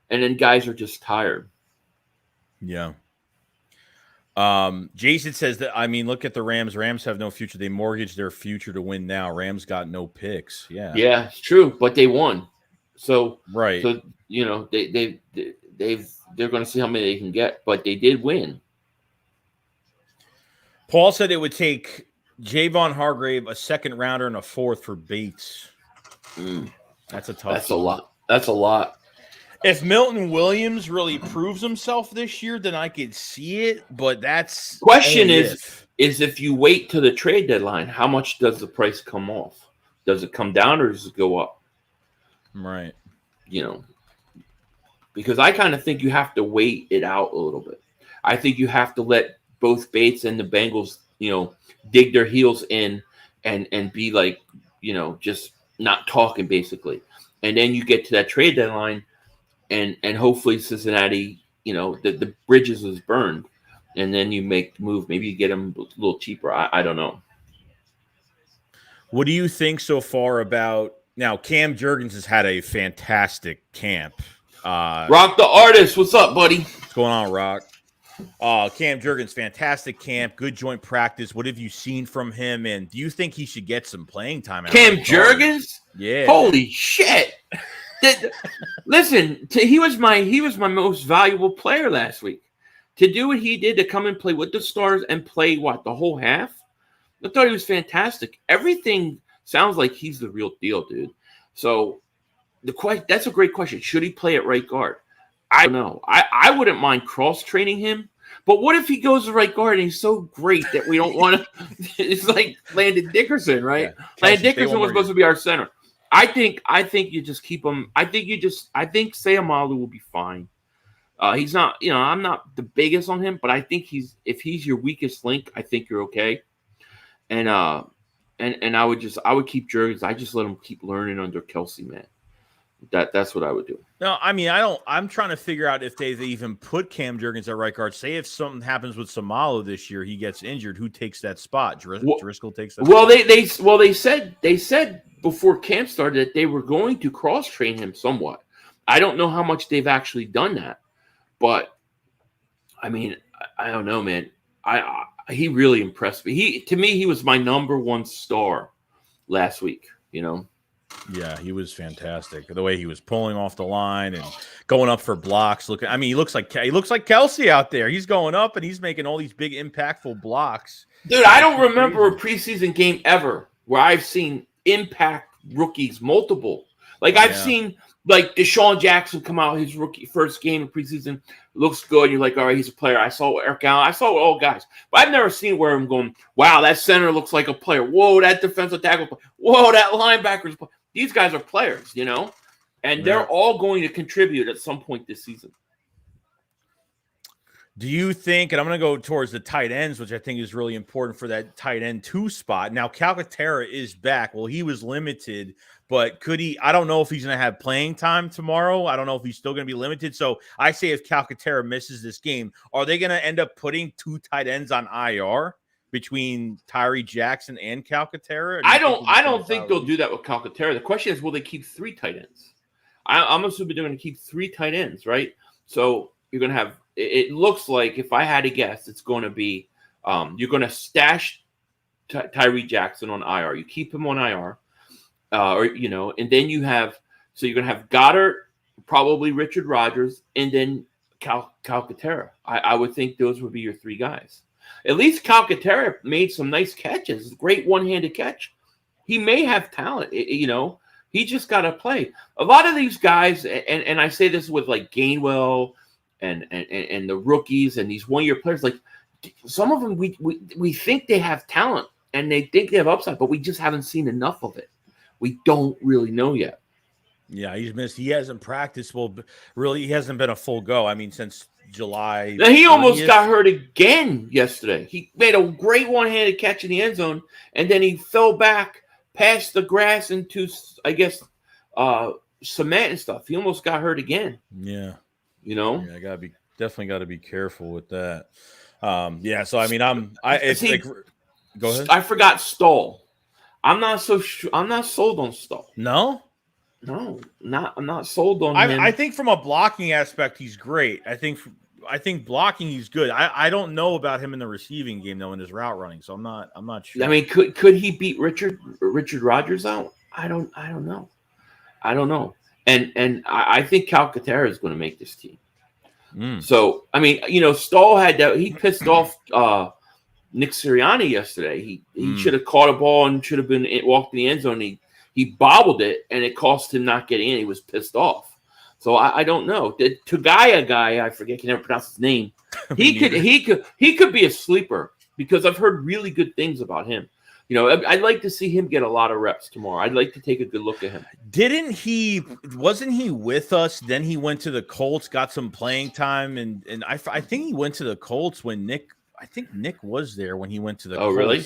and then guys are just tired. Yeah. Jason says that, look at the Rams. Rams have no future. They mortgaged their future to win now. Rams got no picks. Yeah. Yeah, it's true, but they won. So, right. So, they're going to see how many they can get, but they did win. Paul said it would take Javon Hargrave, a 2nd rounder, and a 4th for Bates. That's a tough. That's a lot. If Milton Williams really proves himself this year, then I could see it. But that's question is if you wait to the trade deadline, how much does the price come off? Does it come down or does it go up? Right. Because I kind of think you have to wait it out a little bit. I think you have to let both Bates and the Bengals, dig their heels in and be like, just not talking basically. And then you get to that trade deadline. And hopefully Cincinnati, the bridges was burned, and then you make the move. Maybe you get them a little cheaper. I don't know. What do you think so far about now? Cam Jurgens has had a fantastic camp. Rock the artist, what's up, buddy? What's going on, Rock? Cam Jurgens, fantastic camp, good joint practice. What have you seen from him? And do you think he should get some playing time? Cam Jurgens? Yeah. Holy shit. Listen, he was my most valuable player last week. To do what he did, to come and play with the Stars and play the whole half, I thought he was fantastic. Everything Sounds like he's the real deal, dude. So that's a great question. Should he play at right guard? I don't know. I wouldn't mind cross-training him. But what if he goes to right guard and he's so great that we don't want to? It's like Landon Dickerson, right? Yeah. Landon Dickerson was supposed to be our center. I think you just keep him. I think Seumalo will be fine. He's not, I'm not the biggest on him, but I think if he's your weakest link, I think you're okay. And I would keep Jurgens. I just let him keep learning under Kelsey, man. That's what I would do. No, I mean, I'm trying to figure out if they even put Cam Jurgens at right guard. Say if something happens with Seumalo this year, he gets injured, who takes that spot? Driscoll takes that spot? They said before camp started that they were going to cross train him somewhat. I don't know how much they've actually done that, but I mean, I don't know, man. He really impressed me. To me, he was my number one star last week. Yeah, he was fantastic. The way he was pulling off the line and going up for blocks. He looks like Kelsey out there. He's going up and he's making all these big impactful blocks. Dude, I don't remember a preseason game ever where I've seen impact rookies multiple. Like I've seen like Deshaun Jackson come out his first game in preseason, looks good. You're like, all right, he's a player. I saw Eric Allen. I saw all guys, but I've never seen where I'm going, wow, that center looks like a player. Whoa, that defensive tackle. Whoa, that linebacker's player. These guys are players, and they're all going to contribute at some point this season. Do you think, and I'm going to go towards the tight ends, which I think is really important for that tight end 2 spot. Now, Calcaterra is back. Well, he was limited, but could he? I don't know if he's going to have playing time tomorrow. I don't know if he's still going to be limited. So I say if Calcaterra misses this game, are they going to end up putting 2 tight ends on IR? Between Tyree Jackson and Calcaterra? I don't think they'll do that with Calcaterra. The question is, will they keep 3 tight ends? I'm assuming they're going to keep 3 tight ends, right? So you're going to have. It looks like, if I had to guess, it's going to be you're going to stash Tyree Jackson on IR. You keep him on IR, and then you're going to have Goddard, probably Richard Rodgers, and then Calcaterra. I would think those would be your 3 guys. At least Calcaterra made some nice catches. Great one-handed catch. He may have talent, He just got to play. A lot of these guys, and I say this with like Gainwell and the rookies and these one-year players, like some of them we think they have talent and they think they have upside, but we just haven't seen enough of it. We don't really know yet. Yeah, he's missed. He hasn't practiced. Well, really, he hasn't been a full go. I mean, since July. Now, he almost got hurt again yesterday. He made a great one-handed catch in the end zone, and then he fell back past the grass into, I guess, cement and stuff. He almost got hurt again. Yeah. Yeah, definitely got to be careful with that. So I mean, go ahead. I forgot Stoll. I'm not sold on Stoll. No, I'm not sold on him. I think from a blocking aspect, he's great. I think blocking, he's good. I don't know about him in the receiving game though, in his route running. So I'm not sure. I mean, could he beat Richard Rodgers out? I don't know. And I think Calcaterra is going to make this team. So I mean, Stoll had that. He pissed off Nick Sirianni yesterday. He should have caught a ball and should have been walked in the end zone. He bobbled it, and it cost him not getting in. He was pissed off. So I don't know. The Tugaya guy, I forget, can never pronounce his name. He could be a sleeper because I've heard really good things about him. I'd like to see him get a lot of reps tomorrow. I'd like to take a good look at him. Wasn't he with us? Then he went to the Colts, got some playing time, and I think he went to the Colts when Nick was there when he went to the Colts. Oh, really?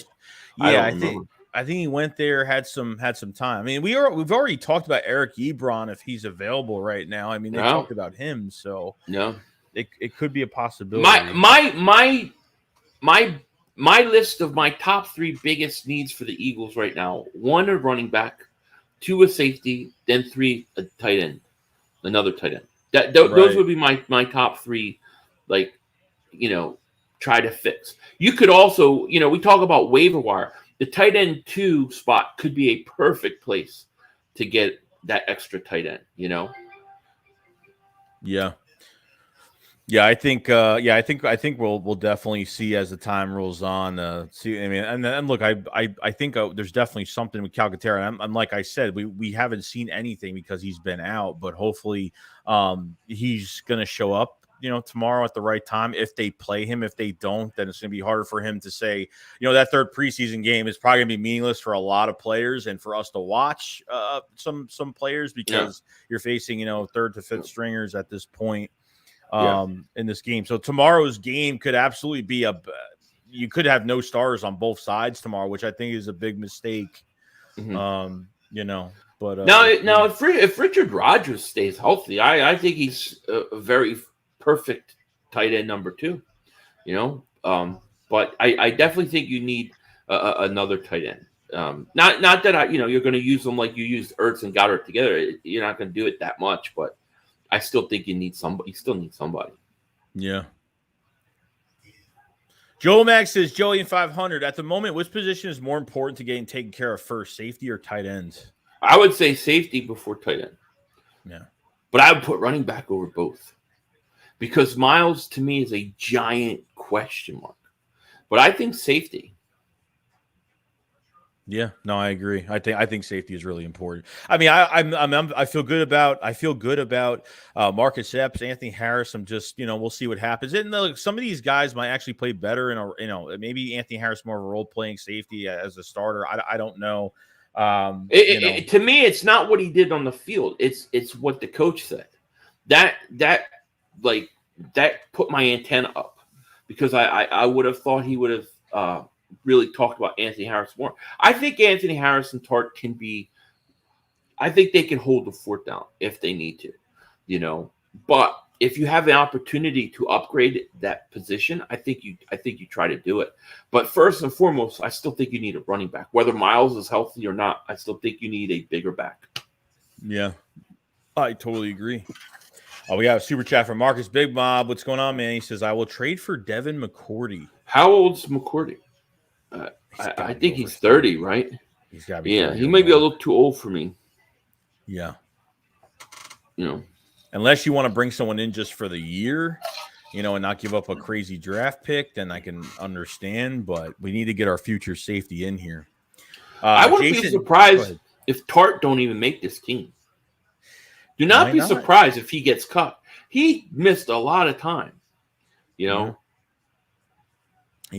Yeah, I think he went there, had some time. I mean, we've already talked about Eric Ebron if he's available right now. I mean, they talked about him, so it could be a possibility. My list of my top 3 biggest needs for the Eagles right now: 1 a running back, 2 a safety, then 3 a tight end, another tight end. Those would be my top 3. Try to fix. You could also, we talk about waiver wire. The tight end 2 spot could be a perfect place to get that extra tight end, Yeah. Yeah, I think we'll definitely see as the time rolls on. See, I mean, and look, I think there's definitely something with Calcaterra. And like I said, we haven't seen anything because he's been out, but hopefully, he's gonna show up, tomorrow at the right time. If they play him, if they don't, then it's gonna be harder for him to say, that third preseason game is probably gonna be meaningless for a lot of players and for us to watch some players because you're facing third to fifth stringers at this point. In this game. So tomorrow's game could absolutely be you could have no stars on both sides tomorrow, which I think is a big mistake. But now if Richard Rodgers stays healthy, I think he's a very perfect tight end number 2, but I definitely think you need another tight end. Not that you're going to use them like you used Ertz and Goddard together. You're not going to do it that much, but I still think you need somebody. You still need somebody. Yeah. Joel Max says, Joey in 500. At the moment, which position is more important to getting taken care of first, safety or tight ends? I would say safety before tight end. Yeah. But I would put running back over both. Because Miles, to me, is a giant question mark. But I think safety. Yeah, no, I agree. I think safety is really important. I mean, I feel good about Marcus Epps, Anthony Harris. I'm just we'll see what happens. And some of these guys might actually play better in maybe Anthony Harris more of a role playing safety as a starter. I don't know. To me, it's not what he did on the field. It's what the coach said. That put my antenna up because I would have thought he would have. Really talked about Anthony Harris more. I think Anthony Harris and Tart can be. I think they can hold the fort down if they need to, But if you have the opportunity to upgrade that position, I think you try to do it. But first and foremost, I still think you need a running back. Whether Miles is healthy or not, I still think you need a bigger back. Yeah, I totally agree. We got a super chat from Marcus Big Mob. What's going on, man? He says, I will trade for Devin McCourty. How old's McCourty? I think he's 30, right? He's got to be. Yeah, he might be a little too old for me. Yeah. Unless you want to bring someone in just for the year, and not give up a crazy draft pick, then I can understand. But we need to get our future safety in here. I wouldn't be surprised if Tart don't even make this team. Do not be surprised if he gets cut. He missed a lot of time. He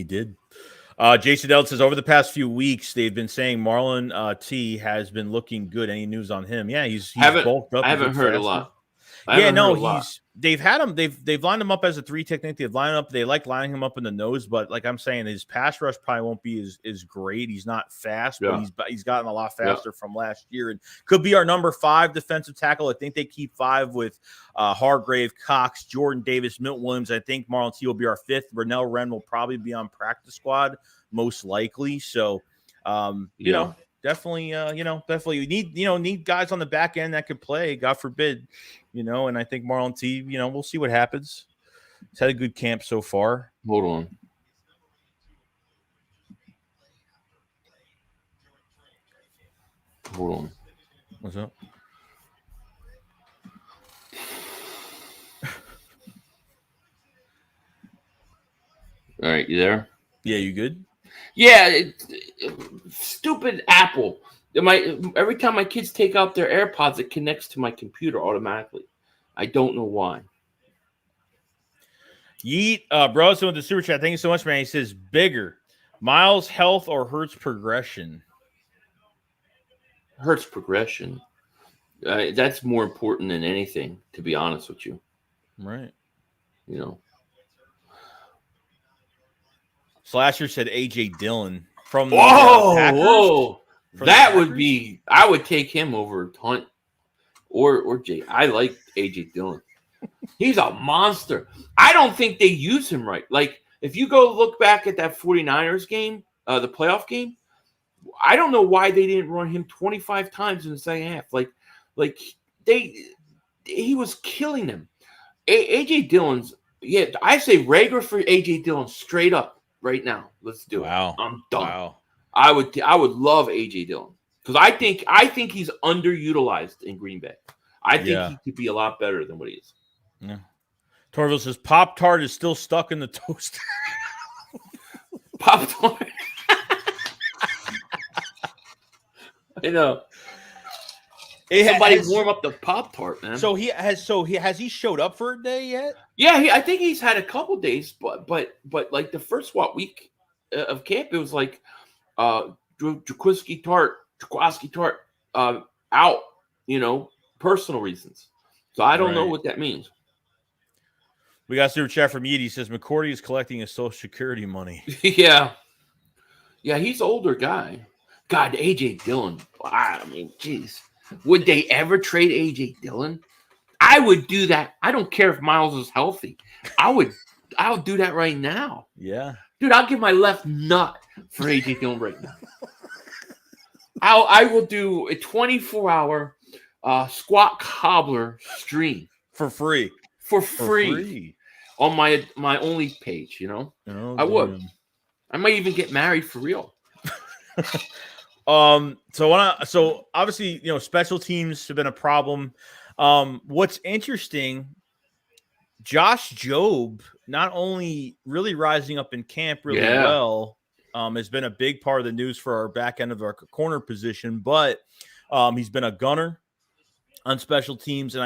did. Jason Dell says, over the past few weeks, they've been saying Marlon T has been looking good. Any news on him? Yeah, he's bulked up. I haven't heard a lot. They've had him. They've lined him up as a 3 technique. They like lining him up in the nose, but like I'm saying, his pass rush probably won't be as great. He's not fast, but he's gotten a lot faster from last year and could be our number 5 defensive tackle. I think they keep 5 with Hargrave, Cox, Jordan Davis, Milton Williams. I think Marlon T will be our 5th. Rennell Wren will probably be on practice squad, most likely. So, definitely, you need guys on the back end that could play, God forbid, and I think Marlon T, we'll see what happens. He's had a good camp so far. Hold on. What's up? All right, you there? Yeah, you good? Yeah, stupid Apple. Every time my kids take out their AirPods, it connects to my computer automatically. I don't know why. Yeet, bro, so with the super chat, thank you so much, man. He says, bigger, Miles' health or Hurts' progression? Hurts' progression. That's more important than anything, to be honest with you. Right. Slasher said A.J. Dillon from the Packers. Whoa. That would be – I would take him over Hunt or Jay. I like A.J. Dillon. He's a monster. I don't think they use him right. Like, if you go look back at that 49ers game, the playoff game, I don't know why they didn't run him 25 times in the second half. He was killing them. A.J. Dillon's – yeah, I say Rager for A.J. Dillon straight up. Right now, let's do it. I'm done. Wow. I would love AJ Dillon because I think he's underutilized in Green Bay. I think he could be a lot better than what he is. Yeah. Torville says Pop-Tart is still stuck in the toaster. Pop-Tart. I know. Somebody warm up the Pop-Tart, man. So has he showed up for a day yet? Yeah, I think he's had a couple days, but like the first week of camp, it was like Jaquiski Tart out, personal reasons. So I don't know what that means. We got super chat from Yeet. He says McCourty is collecting his Social Security money. Yeah, he's an older guy. God, AJ Dillon. I mean, jeez. Would they ever trade AJ Dillon? I would do that. I don't care if Miles is healthy. I'll do that right now. Yeah. Dude, I'll give my left nut for AJ Dillon right now. I will do a 24-hour squat cobbler stream. For free. For free. On my only page, Oh, I would. I might even get married for real. So obviously, special teams have been a problem. What's interesting, Josh Jobe, not only really rising up in camp really well, has been a big part of the news for our back end of our corner position, but he's been a gunner on special teams. And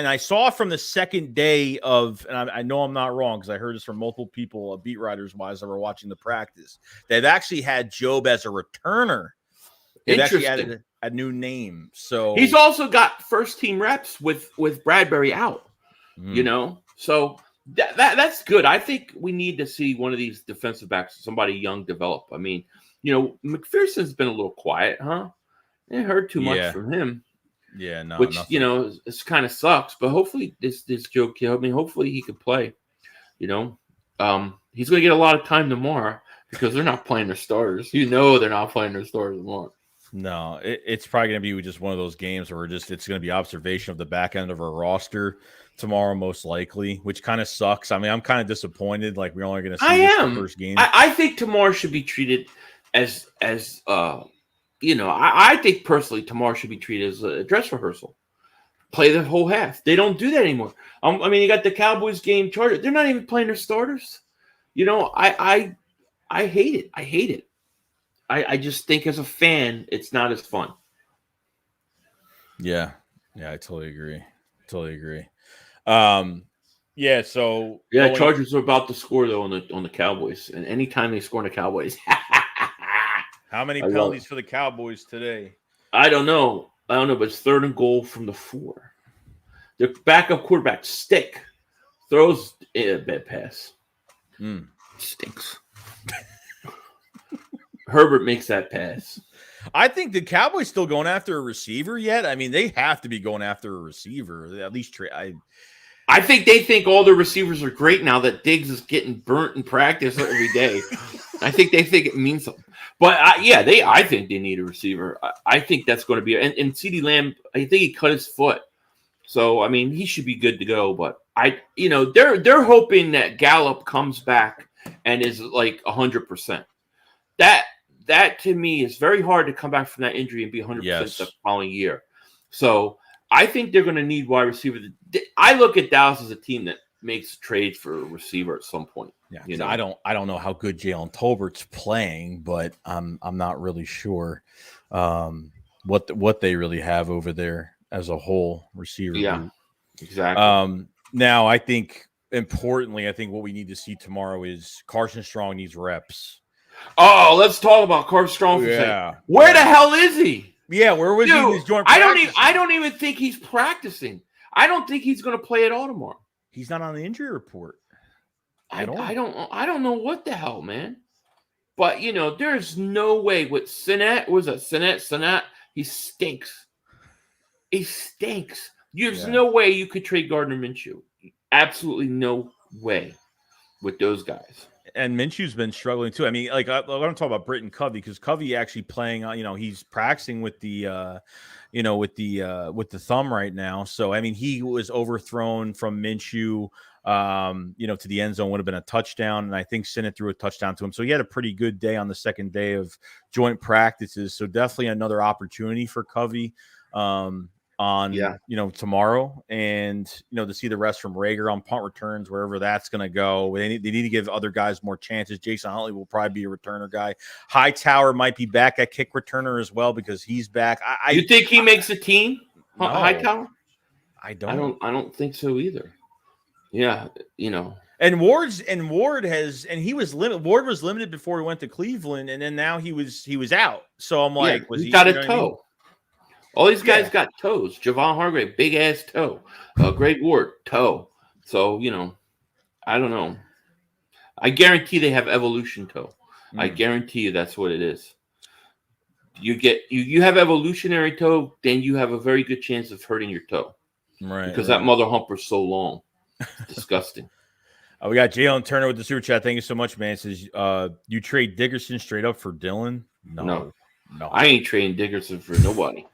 I saw from the second day of, and I know I'm not wrong because I heard this from multiple people, beat writers wise, that were watching the practice. They've actually had Jobe as a returner. They've actually added a new name. So he's also got first team reps with Bradbury out, so that's good. I think we need to see one of these defensive backs, somebody young, develop. I mean, McPherson's been a little quiet, huh? I heard too much from him. Yeah, no, which nothing. It's kind of sucks. But hopefully this Joe kid, hopefully he could play. He's going to get a lot of time tomorrow because they're not playing their starters. They're not playing their starters tomorrow. No, it's probably going to be just one of those games where it's going to be observation of the back end of our roster tomorrow, most likely, which kind of sucks. I mean, I'm kind of disappointed. Like, we're only going to see the first game. I think tomorrow should be treated as I think personally tomorrow should be treated as a dress rehearsal. Play the whole half. They don't do that anymore. You got the Cowboys game Chargers. They're not even playing their starters. I hate it. I hate it. I just think as a fan, it's not as fun. Yeah, I totally agree. Chargers are about to score though on the Cowboys, and anytime they score on the Cowboys, how many penalties for the Cowboys today? I don't know, but it's 3rd and goal from the 4. Their backup quarterback Stick throws a bad pass. Stinks. Herbert makes that pass. I think the Cowboys still going after a receiver yet. I mean, they have to be going after a receiver. At least I think they think all the receivers are great now that Diggs is getting burnt in practice every day. I think they think it means something. But I think they need a receiver. I think that's going to be and CeeDee Lamb. I think he cut his foot, so he should be good to go. But they're hoping that Gallup comes back and is like 100%. That to me is very hard to come back from that injury and be 100% the following year. So I think they're going to need wide receiver. I look at Dallas as a team that makes trades for a receiver at some point. Yeah, I don't know how good Jalen Tolbert's playing, but I'm not really sure what they really have over there as a whole receiver. Yeah, group. Exactly. Now I think importantly, what we need to see tomorrow is Carson Strong needs reps. Oh, let's talk about Carson Strong for a second. Where the hell is he? Yeah, where was he in his joint practice? I don't even think he's practicing. I don't think he's going to play at all tomorrow. He's not on the injury report. I don't know what the hell, man. But there's no way with Sinnett. Was it Sinnett? He stinks. There's no way you could trade Gardner Minshew. Absolutely no way with those guys. And Minshew's been struggling too. I mean, I want to talk about Britton Covey because Covey actually playing. He's practicing with the, with the thumb right now. So he was overthrown from Minshew, to the end zone, would have been a touchdown, and I think Sinnett threw a touchdown to him. So he had a pretty good day on the second day of joint practices. So definitely another opportunity for Covey. on tomorrow, and to see the rest from Rager on punt returns, wherever that's going to go. They need to give other guys more chances. Jason Huntley will probably be a returner guy. Hightower might be back at kick returner as well because he's back. You think he makes a team? No, Hightower? I don't think so either. Yeah, And Ward was limited before he went to Cleveland, and then now he was out. So I'm like, he got a toe? All these guys got toes. Javon Hargrave, big ass toe. Greg Ward, toe. So I don't know. I guarantee they have evolution toe. I guarantee you that's what it is. You have evolutionary toe, then you have a very good chance of hurting your toe. Right. Because that mother humper's so long. It's disgusting. We got Jalen Turner with the super chat. Thank you so much, man. It says you trade Dickerson straight up for Dylan? No. I ain't trading Dickerson for nobody.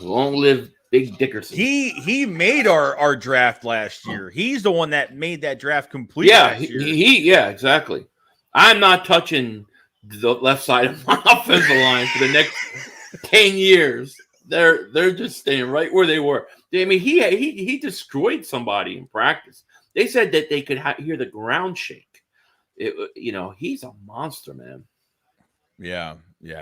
Long live Big Dickerson. He made our draft last year. He's the one that made that draft complete. Last year. Exactly. I'm not touching the left side of my offensive line for the next 10 years. They're just staying right where they were. I mean, he destroyed somebody in practice. They said that they could hear the ground shake. He's a monster, man. Yeah,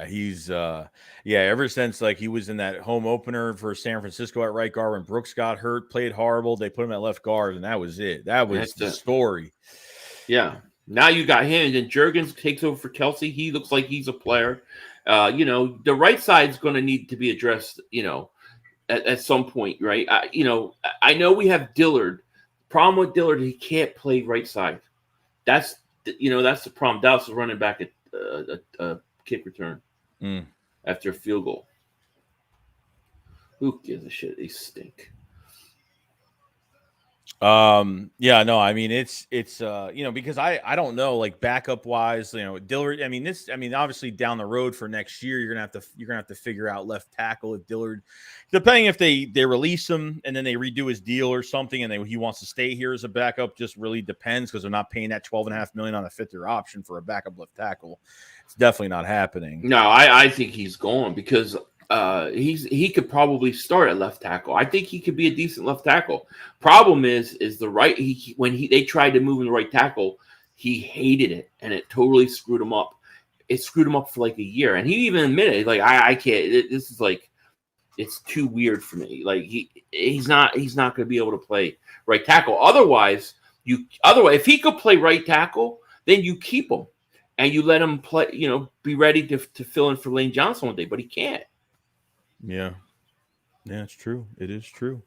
he's ever since like he was in that home opener for San Francisco at right guard when Brooks got hurt, played horrible. They put him at left guard, and that was it. That was the story. Yeah. Now you got him, and then Juergens takes over for Kelsey. He looks like he's a player. The right side's going to need to be addressed. At some point, right? I know we have Dillard. Problem with Dillard, he can't play right side. That's the problem. Dallas is running back at a kick return after a field goal. Who gives a shit? They stink. I mean it's because I don't know, like backup wise, Dillard. I mean obviously down the road for next year you're gonna have to figure out left tackle if Dillard, depending if they release him and then they redo his deal or something and he wants to stay here as a backup, just really depends because they're not paying that $12.5 million on a fifth-year option for a backup left tackle. It's definitely not happening. No, I think he's gone because he could probably start at left tackle. I think he could be a decent left tackle. Problem is the right. They tried to move him to right tackle, he hated it and it totally screwed him up. It screwed him up for like a year, and he even admitted like I can't. This is like it's too weird for me. Like he's not going to be able to play right tackle. Otherwise, if he could play right tackle, then you keep him and you let him play. Be ready to fill in for Lane Johnson one day, but he can't. Yeah, it's true. It is true.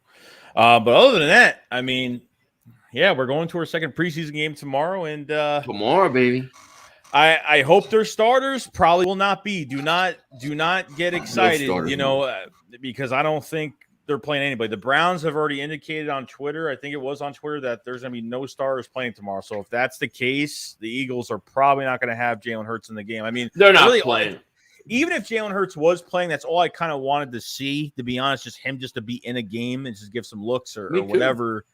But other than that, I mean, we're going to our second preseason game tomorrow, and tomorrow, baby. I hope they're starters. Probably will not be. Do not get excited. Because I don't think they're playing anybody. The Browns have already indicated on Twitter. I think it was on Twitter that there's going to be no starters playing tomorrow. So if that's the case, the Eagles are probably not going to have Jalen Hurts in the game. I mean, they're not really playing. Even if Jalen Hurts was playing, that's all I kind of wanted to see, to be honest, just him just to be in a game and just give some looks or whatever.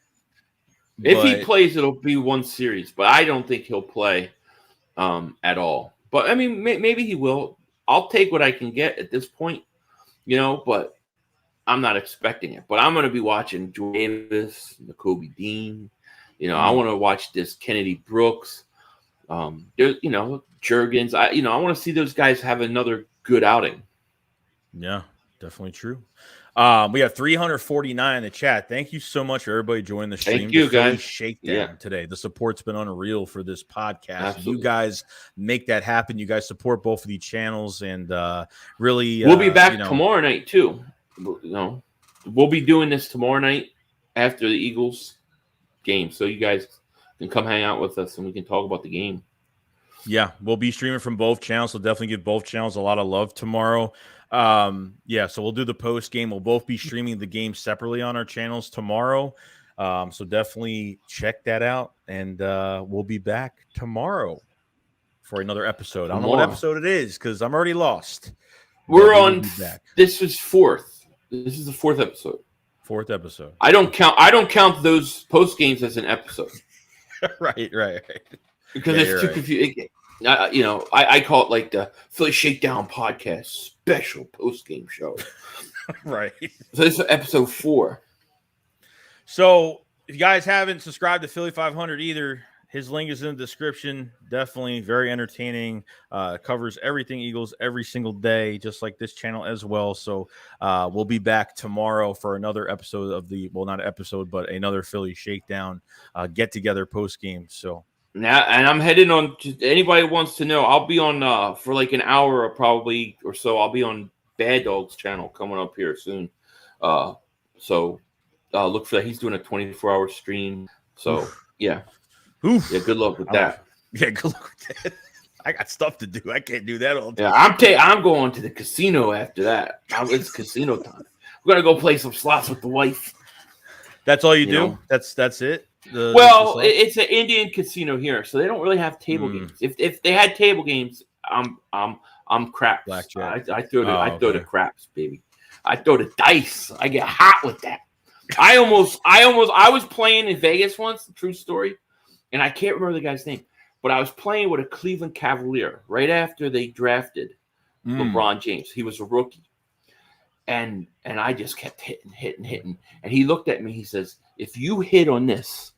If he plays, it'll be one series, but I don't think he'll play at all. But, I mean, maybe he will. I'll take what I can get at this point, but I'm not expecting it. But I'm going to be watching Jordan Davis, Nakobe Dean. I want to watch this Kennedy Brooks. Juergens. I want to see those guys have another good outing. Yeah, definitely true. We have 349 in the chat. Thank you so much for everybody joining the stream. Thank you, guys. Shakedown today. The support's been unreal for this podcast. Absolutely. You guys make that happen. You guys support both of these channels, and really, we'll be back tomorrow night too. We'll be doing this tomorrow night after the Eagles game, so you guys can come hang out with us and we can talk about the game. Yeah, we'll be streaming from both channels, so definitely give both channels a lot of love tomorrow. So we'll do the post game. We'll both be streaming the game separately on our channels tomorrow. So definitely check that out, and we'll be back tomorrow for another episode. I don't know what episode it is because I'm already lost. We're on. This is fourth. This is the fourth episode. Fourth episode. I don't count those post games as an episode. Right. Because it's too confusing. I call it like the Philly Shakedown podcast special post-game show. Right. So this is episode 4. So if you guys haven't subscribed to Philly 500 either, his link is in the description. Definitely very entertaining. Covers everything Eagles every single day, just like this channel as well. So we'll be back tomorrow for another episode of not an episode, but another Philly Shakedown get-together post-game. So now, and I'm heading on. Anybody wants to know, I'll be on for like an hour or probably or so. I'll be on Bad Dog's channel coming up here soon. So look for that. He's doing a 24-hour stream. So yeah. Oof. Yeah, good luck with that. Yeah, good luck with that. I got stuff to do. I can't do that all day. Yeah, I'm going to the casino after that. It's casino time. We're gonna go play some slots with the wife. That's all you do? That's it? It's an Indian casino here, so they don't really have table games. If they had table games, I'm craps. Blackjack. I throw the craps, baby. I throw the dice. I get hot with that. I was playing in Vegas once, true story. And I can't remember the guy's name, but I was playing with a Cleveland Cavalier right after they drafted LeBron James. He was a rookie. And I just kept hitting. And he looked at me. He says, if you hit on this,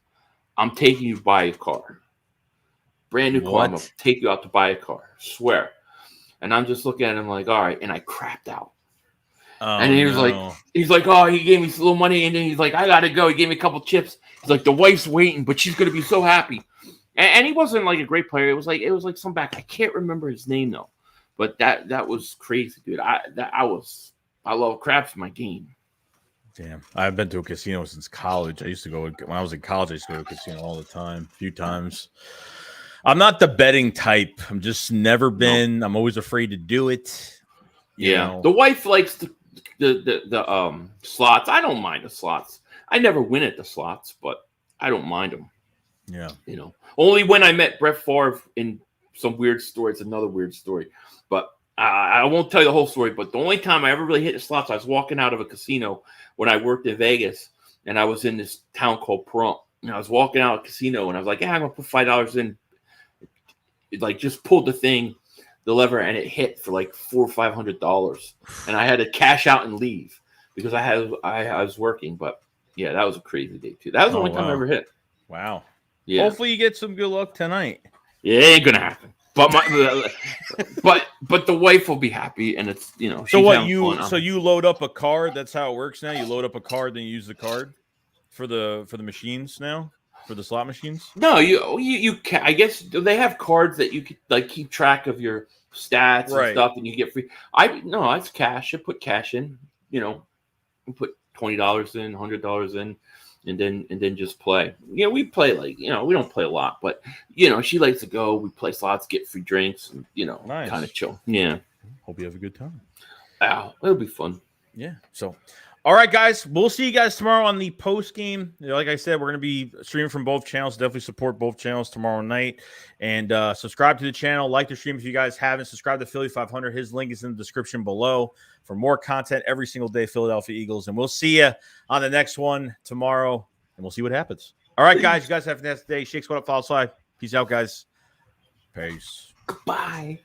I'm taking you to buy a car. Brand new car. I'm going to take you out to buy a car. I swear. And I'm just looking at him like, all right. And I crapped out. And he was like, oh, he gave me a little money, and then he's like, I gotta go. He gave me a couple chips. He's like, the wife's waiting, but she's gonna be so happy. And he wasn't like a great player. It was like some back. I can't remember his name though, but that was crazy, dude. I love craps in my game. Damn, I've been to a casino since college. I used to go when I was in college. I used to go to a casino all the time, a few times. I'm not the betting type. I'm just never been. No. I'm always afraid to do it. You know. The wife likes the slots. I don't mind the slots. I never win at the slots, but I don't mind them. Yeah. Only when I met Brett Favre in some weird story. It's another weird story, but I won't tell you the whole story. But the only time I ever really hit the slots, I was walking out of a casino when I worked in Vegas, and I was in this town called Pahrump. And I was walking out of a casino, and I was like, I'm going to put $5 in. It, like, just pulled the lever, and it hit for like $400 or $500, and I had to cash out and leave because I was working. But yeah, that was a crazy day too. That was the only time I ever hit. Wow. Yeah. Hopefully you get some good luck tonight. Yeah, it ain't gonna happen. But but the wife will be happy, and it's So what you load up a card? That's how it works now. You load up a card, then you use the card for the machines now. For the slot machines? No, you can. I guess they have cards that you could like keep track of your stats and stuff, and you get free. It's cash. You put cash in. You put $20 in, $100 in, and then just play. We play we don't play a lot, but she likes to go. We play slots, get free drinks, and nice. Kind of chill. Yeah. Hope you have a good time. It'll be fun. Yeah. So. All right, guys. We'll see you guys tomorrow on the post game. Like I said, we're going to be streaming from both channels. Definitely support both channels tomorrow night. And subscribe to the channel. Like the stream if you guys haven't. Subscribe to Philly 500. His link is in the description below for more content every single day, Philadelphia Eagles. And we'll see you on the next one tomorrow, and we'll see what happens. All right, guys. You guys have a fantastic day. Shake Squad up, follow slide. Peace out, guys. Peace. Goodbye.